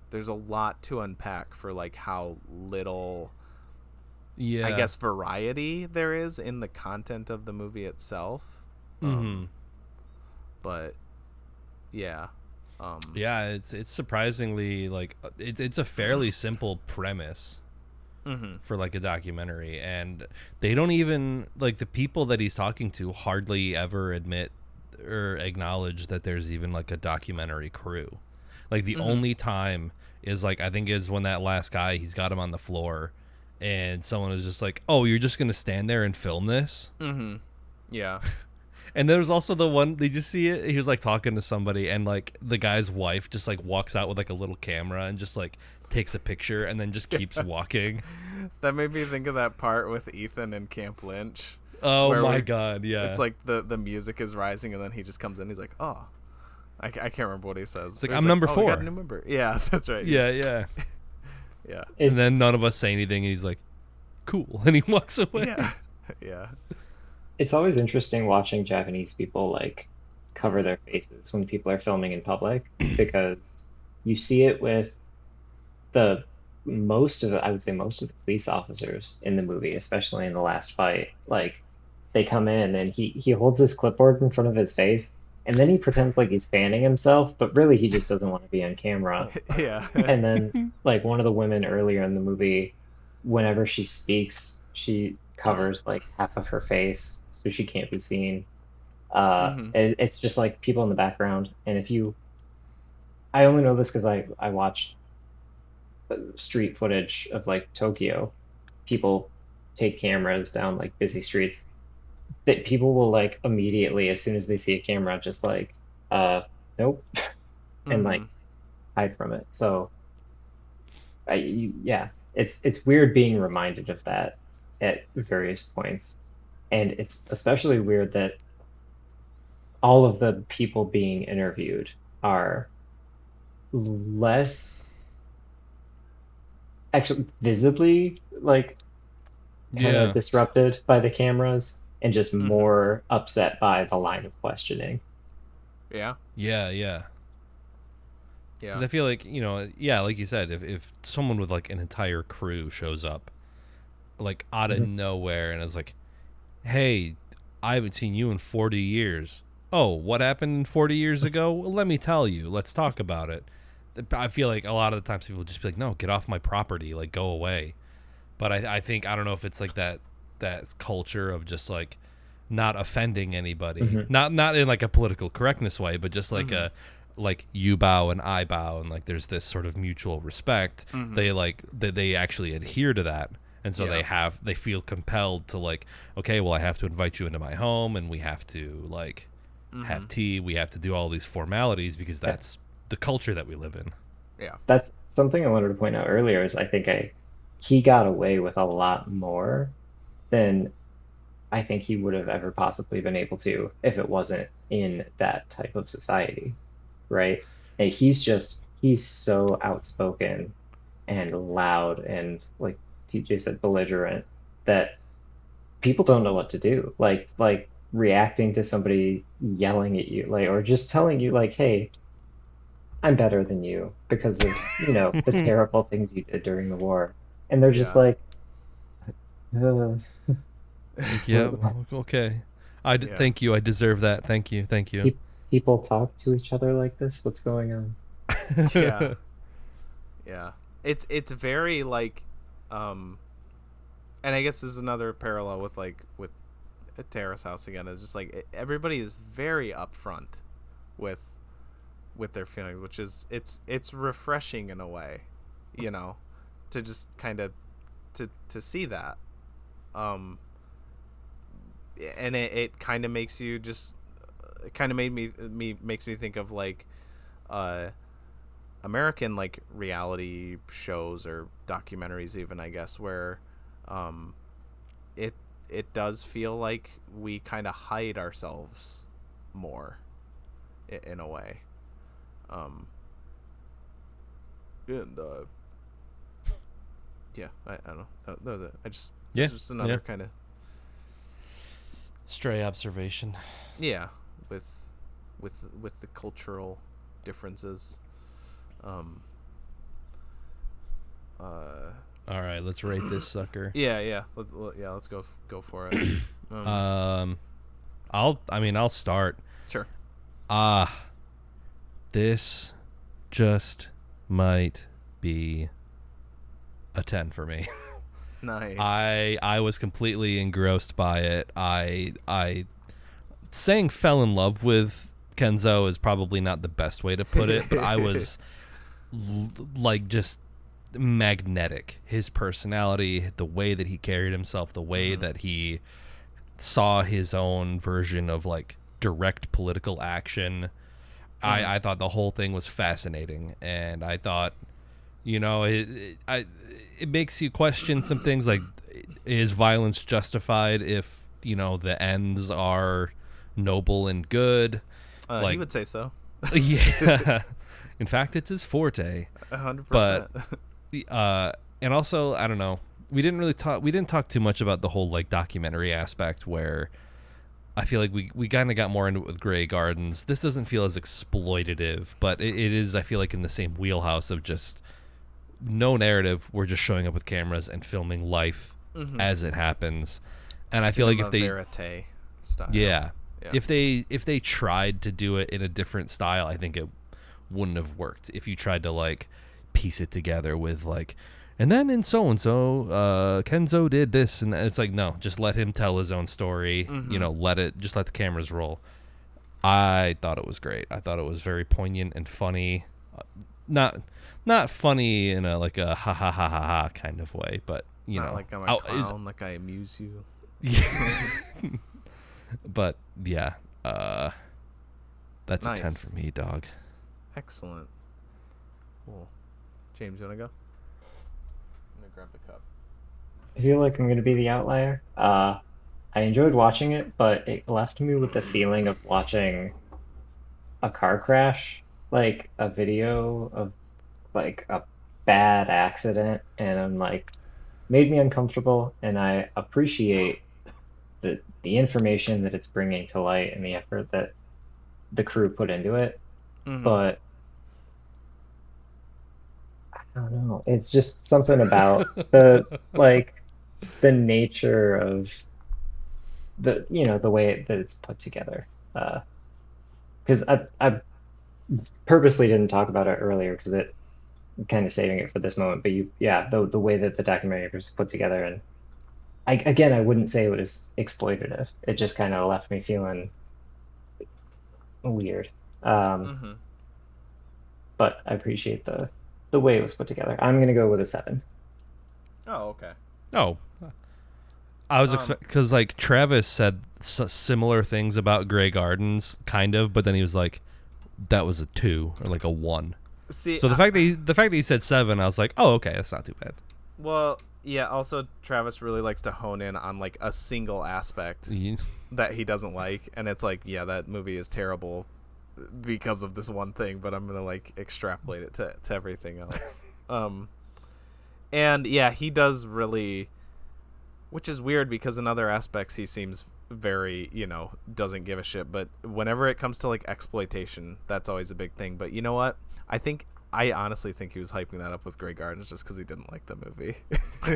there's a lot to unpack for like how little I guess variety there is in the content of the movie itself. But yeah. It's surprisingly like it's a fairly simple premise for like a documentary, and they don't even like the people that he's talking to hardly ever admit or acknowledge that there's even like a documentary crew. Like the only time is like I think is when that last guy, he's got him on the floor and someone is just like, oh, you're just gonna stand there and film this? Yeah. And there was also the one, did you see it? He was like talking to somebody and like the guy's wife just like walks out with like a little camera and just like takes a picture and then just keeps walking. That made me think of that part with Ethan and Camp Lynch. Oh my God, yeah. It's like the music is rising and then he just comes in, he's like, oh, I can't remember what he says. It's like, I'm number 4. We got a new member. Yeah, that's right. Yeah. Yeah. And then none of us say anything and he's like, cool. And he walks away. Yeah. It's always interesting watching Japanese people like cover their faces when people are filming in public, because you see it with most of the police officers in the movie, especially in the last fight. Like they come in and he holds his clipboard in front of his face and then he pretends like he's fanning himself, but really he just doesn't want to be on camera. Yeah. And then like one of the women earlier in the movie, whenever she speaks, she covers like half of her face so she can't be seen. It's just like people in the background. And I only know this because I watched street footage of like Tokyo. People take cameras down like busy streets. That people will like immediately, as soon as they see a camera, just like nope, and like hide from it. So it's weird being reminded of that at various points, and it's especially weird that all of the people being interviewed are less actually visibly like kind of disrupted by the cameras and just more upset by the line of questioning. Yeah. Because I feel like, like you said, if someone with like an entire crew shows up, like out of nowhere, and I was like, hey, I haven't seen you in 40 years. Oh, what happened 40 years ago? Well, let me tell you. Let's talk about it. I feel like a lot of the times people just be like, no, get off my property, like go away. But I think, I don't know if it's like that culture of just like not offending anybody, not in like a political correctness way, but just like a like you bow and I bow, and like there's this sort of mutual respect. They actually adhere to that, and so they feel compelled to like, okay, well, I have to invite you into my home, and we have to like have tea, we have to do all these formalities because that's the culture that we live in. Yeah. That's something I wanted to point out earlier is I think he got away with a lot more than I think he would have ever possibly been able to if it wasn't in that type of society, right? And he's so outspoken and loud and, like TJ said, belligerent, that people don't know what to do. Like reacting to somebody yelling at you, like, or just telling you like, hey, I'm better than you because of, the terrible things you did during the war. And they're just like, yeah, okay. Thank you. I deserve that. Thank you. People talk to each other like this? What's going on? Yeah. Yeah. It's very like, and I guess this is another parallel with a Terrace House again. It's just like everybody is very upfront with their feelings, which is it's refreshing in a way, to just kind of to see that, and it kind of makes you just, it kind of makes me think of like American like reality shows or documentaries even, I guess, where it does feel like we kind of hide ourselves more in a way. And yeah, I don't know. That was it. It's just another kind of stray observation. Yeah, with the cultural differences. All right, let's rate this sucker. Yeah. Let's go for it. I'll start. Sure. This just might be a 10 for me. Nice. I was completely engrossed by it. I saying fell in love with Kenzo is probably not the best way to put it, but I was like just magnetic. His personality, the way that he carried himself, the way that he saw his own version of like direct political action. I thought the whole thing was fascinating, and I thought, it makes you question some things, like, is violence justified if, the ends are noble and good? He would say so. Yeah. In fact, it's his forte. 100%. But, and also, I don't know, we didn't talk too much about the whole, like, documentary aspect, where I feel like we kind of got more into it with Grey Gardens. This doesn't feel as exploitative, but it is, I feel like, in the same wheelhouse of just no narrative. We're just showing up with cameras and filming life as it happens. And I feel like if they cinema-verite style. Yeah. If they tried to do it in a different style, I think it wouldn't have worked. If you tried to like piece it together with like, and then in so-and-so, Kenzo did this, and it's like, no, just let him tell his own story. Let the cameras roll. I thought it was great. I thought it was very poignant and funny. Not funny in a like a ha ha ha ha ha kind of way, but not like I'm a clown, like I amuse you. Yeah. But yeah, that's nice. A 10 for me, dog. Excellent. Cool. James, you wanna go? I'm gonna grab the cup. I feel like I'm going to be the outlier. I enjoyed watching it, but it left me with the feeling of watching a car crash, like a video of like a bad accident, and I'm like, made me uncomfortable, and I appreciate the information that it's bringing to light and the effort that the crew put into it. But I don't know, it's just something about the like the nature of the way that it's put together. Because I purposely didn't talk about it earlier because it kind of saving it for this moment. But the way that the documentary was put together, and I wouldn't say it was exploitative. It just kind of left me feeling weird. Um, Mm-hmm. but I appreciate the way it was put together. I'm gonna go with a 7. Oh, okay. Oh, I was because like Travis said similar things about Grey Gardens, kind of, but then he was like, that was a 2 or like a 1. See, So the fact that he said 7, I was like, oh, okay, that's not too bad. well, yeah. Also, Travis really likes to hone in on like a single aspect that he doesn't like, and it's like, yeah, that movie is terrible because of this one thing, but I'm gonna like extrapolate it to everything else. And yeah, he does really, which is weird because in other aspects he seems very, doesn't give a shit, but whenever it comes to like exploitation, that's always a big thing. But you know what? I honestly think he was hyping that up with Grey Gardens just because he didn't like the movie. I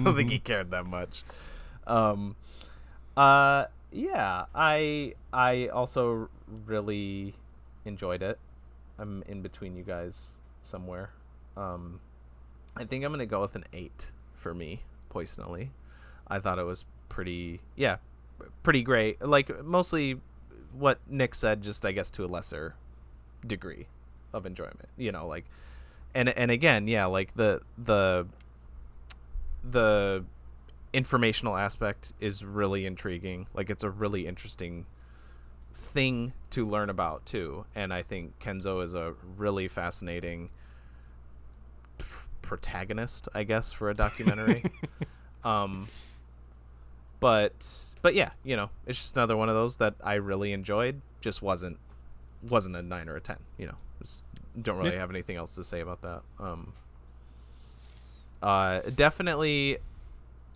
don't think he cared that much. Yeah, I also really enjoyed it. I'm in between you guys somewhere. I think I'm gonna go with an 8 for me personally. I thought it was pretty great. Like mostly what Nick said, just I guess to a lesser degree of enjoyment. Like, and again, yeah, like the informational aspect is really intriguing. Like it's a really interesting thing to learn about too, and I think Kenzo is a really fascinating protagonist, I guess, for a documentary. But yeah, it's just another one of those that I really enjoyed. Just wasn't a 9 or a 10. Just don't really have anything else to say about that. Definitely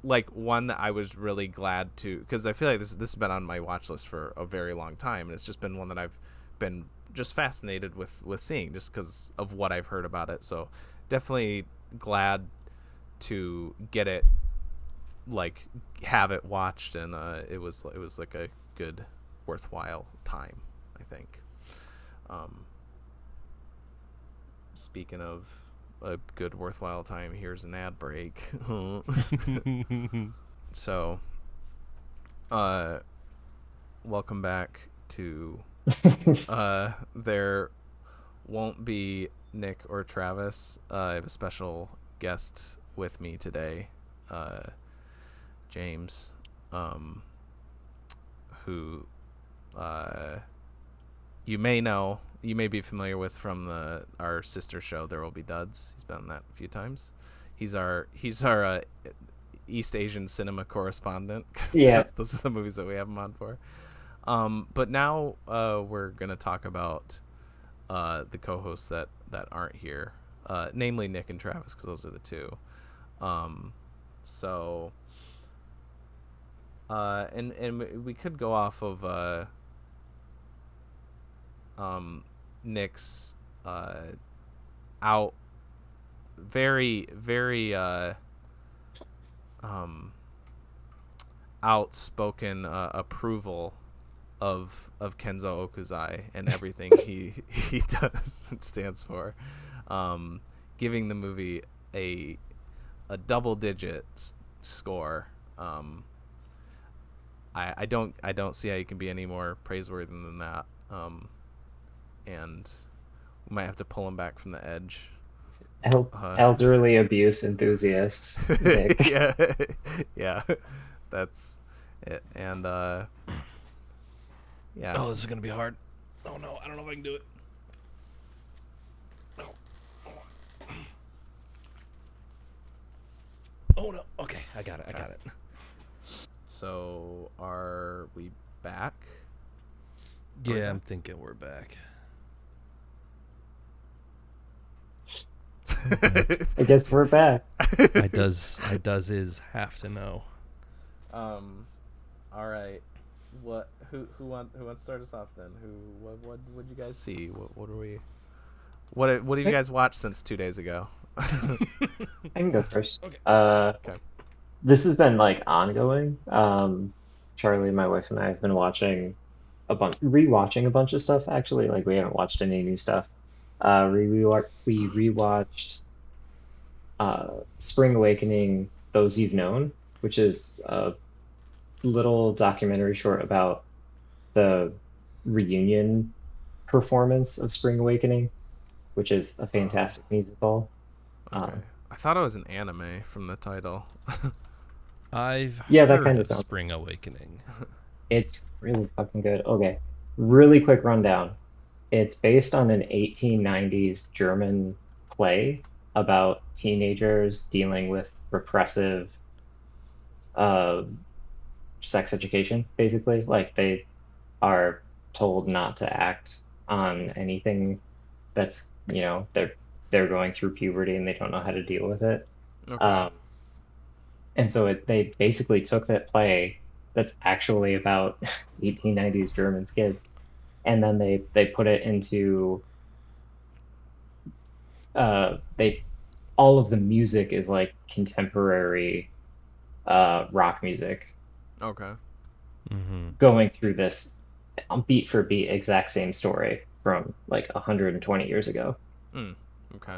like one that I was really glad to, because I feel like this has been on my watch list for a very long time, and it's just been one that I've been just fascinated with seeing just because of what I've heard about it. So definitely glad to get it, like have it watched, and it was like a good, worthwhile time, I think. Speaking of a good, worthwhile time, here's an ad break. So, welcome back to there won't be Nick or Travis. I have a special guest with me today, James, who you may be familiar with from our sister show, There Will Be Duds. He's been on that a few times. He's our East Asian cinema correspondent. Yeah. Those are the movies that we have him on for. But now we're gonna talk about the co-hosts that aren't here, namely Nick and Travis, because those are the two. So and we could go off of Nick's very outspoken approval of Kenzo Okuzaki and everything he does and stands for, giving the movie a double-digit score. I don't see how you can be any more praiseworthy than that. And we might have to pull him back from the edge. Elderly abuse enthusiast, Nick. yeah, that's it. And yeah. Oh, this is gonna be hard. Oh no, I don't know if I can do it. No. Oh no. Okay, I got it. So, are we back? Yeah, I'm thinking we're back. I guess we're back. I does have to know. All right. Who wants to start us off then? What did you guys see? What have you guys watched since 2 days ago? I can go first. Okay. Okay. this has been like ongoing. Charlie, my wife, and I have been watching rewatching a bunch of stuff actually. Like we haven't watched any new stuff. We rewatched Spring Awakening, Those You've Known, which is a little documentary short about the reunion performance of Spring Awakening, which is a Oh, fantastic musical. okay. Um, I thought it was an anime from the title. I've yeah, that heard kind of of sounds. Spring Awakening. It's really fucking good. Okay, really quick rundown. It's based on an 1890s German play about teenagers dealing with repressive uh, sex education, basically. Like they are told not to act on anything that's, they're going through puberty and they don't know how to deal with it. Okay. Um, and so they basically took that play that's actually about 1890s German kids, and then they put it into they all of the music is like contemporary rock music Okay. Mm-hmm. going through this beat for beat exact same story from like 120 years ago. Mm. Okay.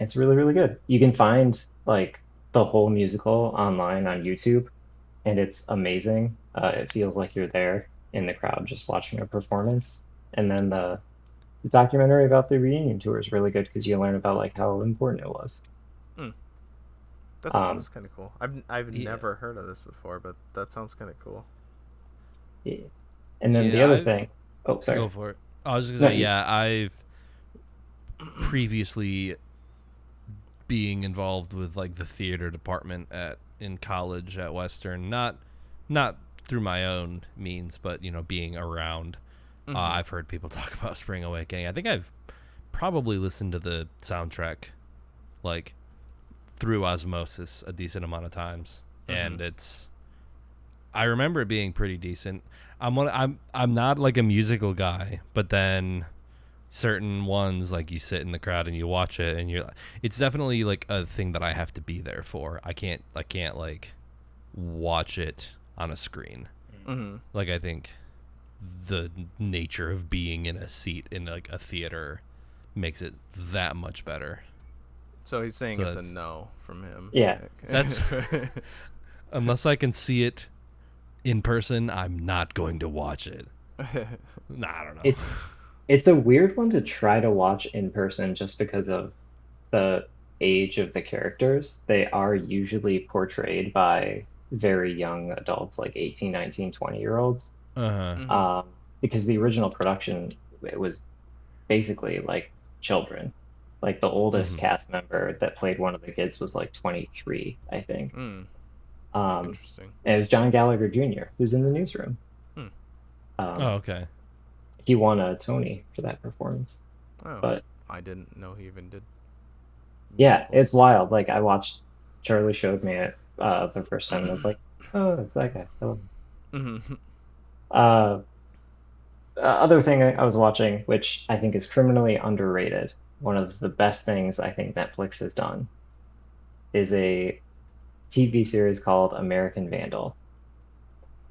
It's really, really good. You can find like the whole musical online on YouTube, and it's amazing. It feels like you're there in the crowd just watching a performance. And then the documentary about the reunion tour is really good because you learn about like how important it was. Mm. That Um, sounds kind of cool. I've Yeah. never heard of this before, but that sounds kind of cool. yeah. And then the Yeah, other I thing, oh, sorry. go for it. I was just No, gonna say, yeah, I've previously being involved with like the theater department at in college at Western, not through my own means, but being around. Mm-hmm. I've heard people talk about Spring Awakening. I think I've probably listened to the soundtrack like through osmosis a decent amount of times, Mm-hmm. and I remember it being pretty decent. I'm not like a musical guy, but then certain ones, like you sit in the crowd and you watch it and it's definitely like a thing that I have to be there for. I can't like watch it on a screen. Mm-hmm. Like I think the nature of being in a seat in like a theater makes it that much better. So he's saying So it's a no from him. yeah, that's unless I can see it in person, I'm not going to watch it. Nah, I don't know. it's it's a weird one to try to watch in person just because of the age of the characters. They are usually portrayed by very young adults, like 18, 19, 20-year olds. Uh-huh. Mm-hmm. Because the original production, it was basically like children. Like the oldest Mhm. cast member that played one of the kids was like 23, I think. Mm. Um, Interesting. and it was John Gallagher Jr., who's in the newsroom. Hmm. Oh, Um, okay. he won a Tony for that performance. Oh, But I didn't know he even did yeah, it's musicals. wild. Like I watched, Charlie showed me it the first time, and I was like, oh, it's that guy. I love him. Mm-hmm. Uh, other thing I was watching, which I think is criminally underrated, one of the best things I think Netflix has done, is a TV series called American Vandal.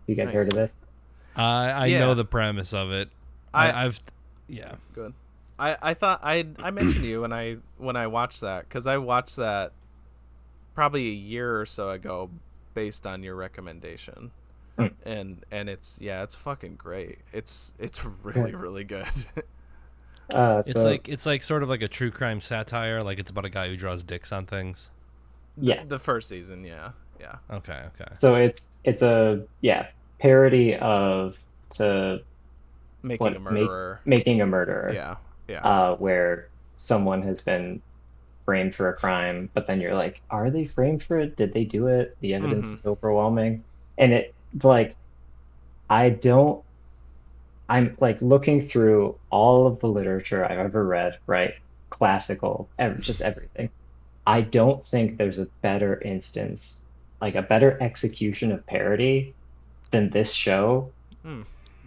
You guys heard of Nice. this? I know Yeah. the premise of it. I I've yeah. good. I thought I mentioned you when I watched that because I watched that probably a year or so ago based on your recommendation. Mm. And it's fucking great. It's Yeah. really really good. So It's like sort of like a true crime satire. Like it's about a guy who draws dicks on things. yeah, The first season, yeah. Yeah. Okay, okay. so it's a parody of to Making a what make murderer. making a murderer, Yeah. Yeah. where someone has been framed for a crime, but then you're like, are they framed for it? Did they do it? The evidence Mhm. is overwhelming, and it like I don't. I'm like looking through all of the literature I've ever read, right? Classical, just everything. I don't think there's a better instance, like a better execution of parody than this show Hmm.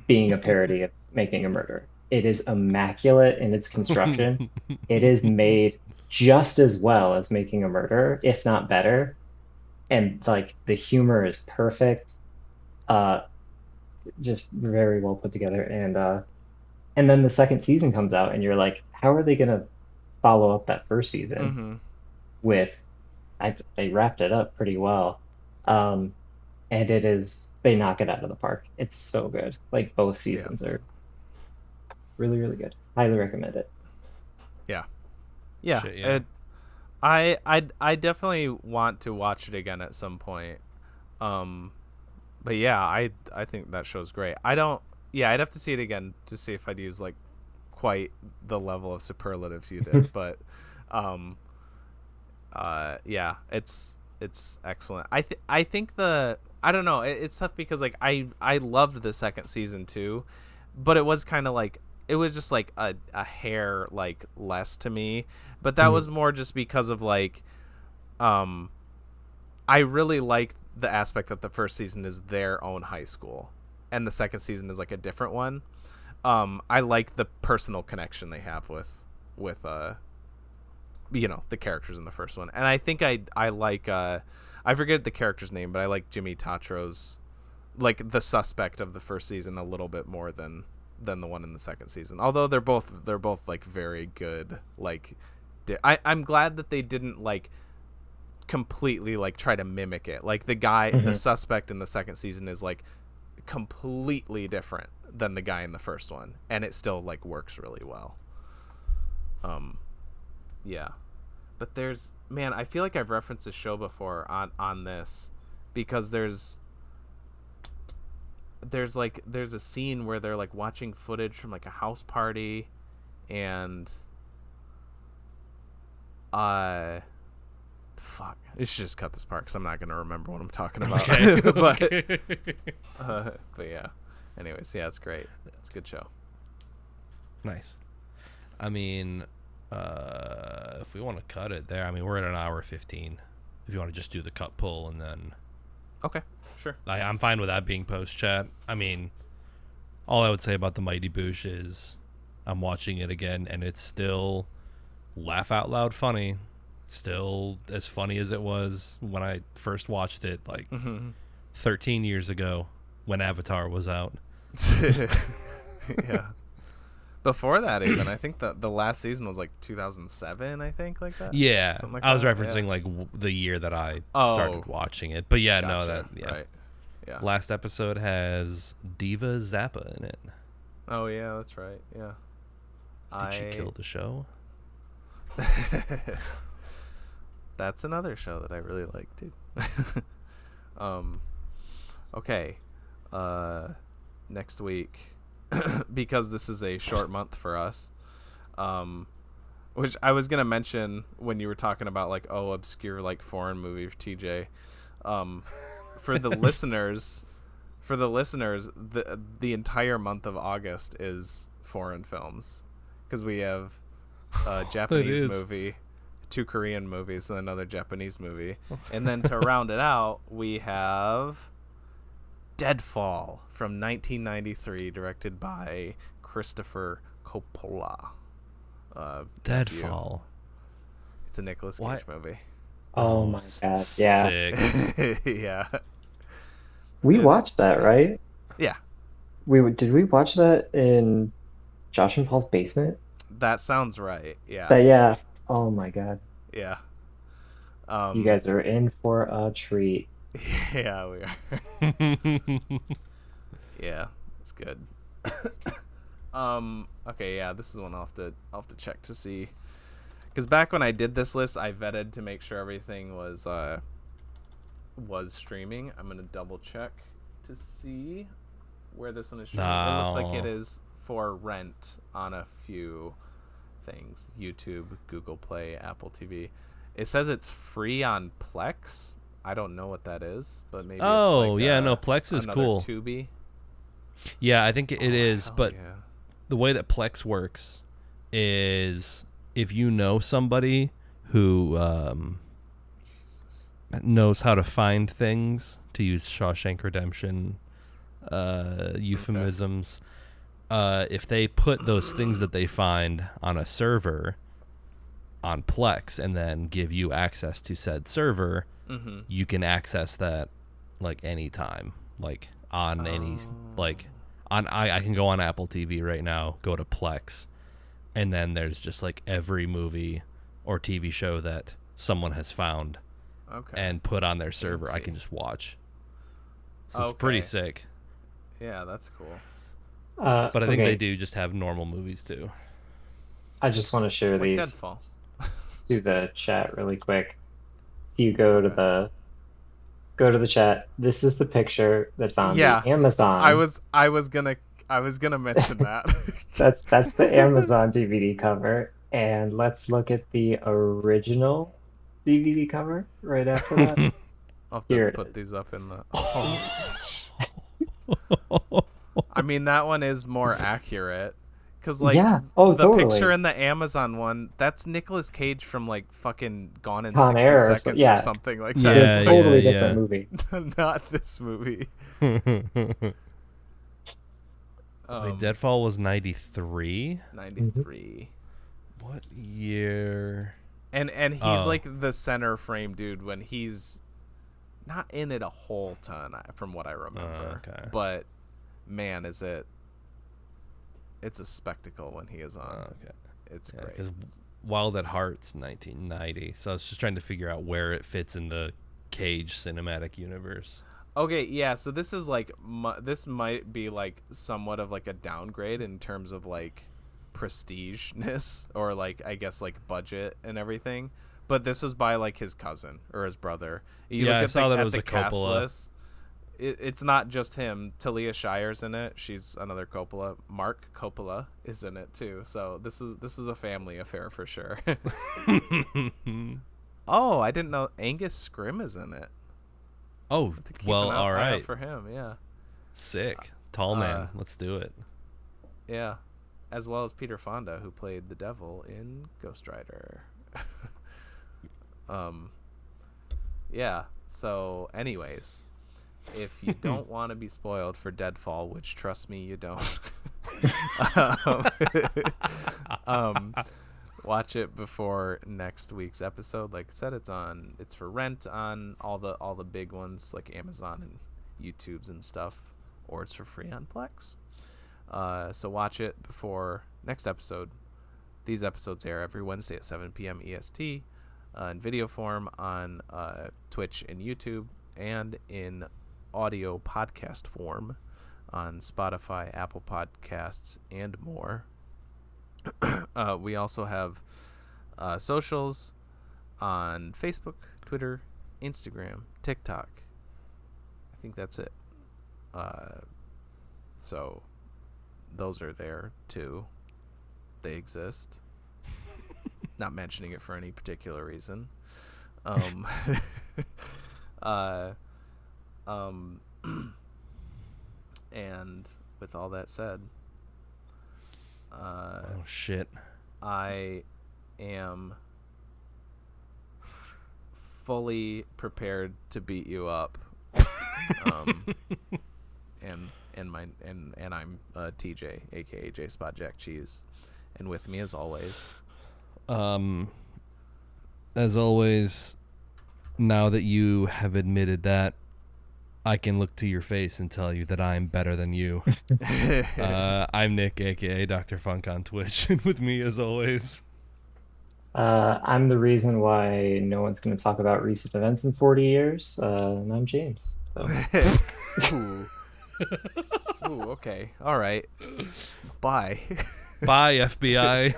being a parody of Making a Murder. It is immaculate in its construction. It is made just as well as Making a Murder, if not better. and like the humor is perfect. Uh, just very well put together, and then the second season comes out, and you're like, how are they gonna follow up that first season Mm-hmm. with? They wrapped it up pretty well, um, and they knock it out of the park. It's so good. Like both Yeah. seasons are really really good. Highly recommend it. Yeah. Yeah. Shit, yeah. I definitely want to watch it again at some point. But yeah, I think that show's great. I don't. Yeah, I'd have to see it again to see if I'd use like quite the level of superlatives you did. But, yeah, it's excellent. I think I don't know. It's tough because like I loved the second season too, but it was kind of like it was just like a hair like less to me. But that was more just because of like, I really like the aspect that the first season is their own high school, and the second season is like a different one. I like the personal connection they have with the characters in the first one, and I think I like I forget the character's name, but I like Jimmy Tatro's, like the suspect of the first season, a little bit more than the one in the second season. Although they're both like very good. Like, I'm glad that they didn't like completely like try to mimic it. Like the suspect in the second season is like completely different than the guy in the first one, and it still like works really well. Yeah, but I feel like I've referenced this show before on this, because there's a scene where they're like watching footage from like a house party, and fuck, you should just cut this part because I'm not gonna remember what I'm talking about. Okay. But yeah, anyways, yeah, it's great. It's a good show. Nice. I mean, if we want to cut it there, I mean, we're at an hour 15. If you want to just do the cut pull and then, Okay, sure. I'm fine with that being post chat. I mean, all I would say about the Mighty Boosh is I'm watching it again and it's still laugh out loud funny. Still as funny as it was when I first watched it, like 13 years ago when Avatar was out. Yeah. Before that, even I think the last season was like 2007. I think like that. Yeah, Something like I was that, referencing yeah. like the year that I started watching it. But yeah, no, Gotcha. yeah. Right. Yeah. Last episode has Diva Zappa in it. Oh yeah, that's right. Yeah. Did she kill the show? That's another show that I really like too. Okay. Next week, because this is a short month for us, which I was gonna mention when you were talking about like obscure like foreign movie for TJ. For the listeners, the entire month of August is foreign films, because we have a Japanese movie, 2 Korean movies, and another Japanese movie. And then to round it out, we have Deadfall from 1993, directed by Christopher Coppola. Deadfall. It's a Nicolas Cage What? movie. Oh my god, yeah. Sick. Yeah. We watched that, right? Yeah. Did we watch that in Josh and Paul's basement? That sounds right. Yeah. Yeah. Oh my god. Yeah. You guys are in for a treat. Yeah, we are. Yeah, it's good. Okay, yeah, this is one I'll have to check to see, because back when I did this list, I vetted to make sure everything was streaming. I'm gonna double check to see where this one is streaming. It looks like it is for rent on a few things: YouTube, Google Play, Apple TV. It says it's free on Plex. I don't know what that is, but maybe. Oh, it's like yeah, no, Plex is another cool. Tubi. Yeah, I think it is, hell but yeah. the way that Plex works is if you know somebody who knows how to find things, to use Shawshank Redemption euphemisms, if they put those things that they find on a server on Plex and then give you access to said server, you can access that like anytime, like on any like on I can go on Apple TV right now, go to Plex, and then there's just like every movie or TV show that someone has found and put on their server. I can just watch. So it's pretty sick. Yeah, that's cool. But I think they do just have normal movies too. I just want to share Like these Deadfall. to the chat really quick. If you go to the chat, this is the picture that's on the Amazon. I was gonna mention that. That's the Amazon DVD cover, and let's look at the original DVD cover right after that. I'll have to put these up in the. I mean, that one is more accurate. Because, like, the totally. picture in the Amazon one, that's Nicolas Cage from, like, fucking Gone in Con 60 Air, Seconds or something like that. Yeah, totally different movie. Not this movie. Deadfall was 93? 93. What year? And he's, like, the center frame dude when he's not in it a whole ton, from what I remember. But, man, is it... It's a spectacle when he is on. It's great. Because Wild at Heart's 1990, so I was just trying to figure out where it fits in the Cage cinematic universe. Okay, yeah. So this is like this might be like somewhat of like a downgrade in terms of like prestigeness or like I guess like budget and everything. But this was by like his cousin or his brother. You look at, I saw that it was the a cast Coppola. list. It's not just him. Talia Shire's in it. She's another Coppola. Mark Coppola is in it too. So this is a family affair for sure. Oh, I didn't know Angus Scrimm is in it. Oh, well, all right. For him, yeah. Sick. Tall man. Let's do it. Yeah. As well as Peter Fonda, who played the devil in Ghost Rider. Yeah. So, anyways, if you don't want to be spoiled for Deadfall, which trust me, you don't, watch it before next week's episode. Like I said, it's for rent on all the big ones like Amazon and YouTube's and stuff, or it's for free on Plex. So watch it before next episode. These episodes air every Wednesday at 7 p.m. EST in video form on Twitch and YouTube, and in audio podcast form on Spotify, Apple Podcasts, and more. We also have socials on Facebook, Twitter, Instagram, TikTok. I think that's it. So those are there too. They exist. Not mentioning it for any particular reason. And with all that said, oh shit, I am fully prepared to beat you up. And I'm TJ, aka J Spot Jack Cheese, and with me as always, now that you have admitted that, I can look to your face and tell you that I'm better than you. I'm Nick, aka Dr. Funk on Twitch, and with me as always, I'm the reason why no one's going to talk about recent events in 40 years, and I'm James. So. Ooh, okay. All right. Bye. Bye, FBI.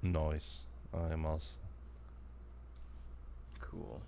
Nice. I'm also cool.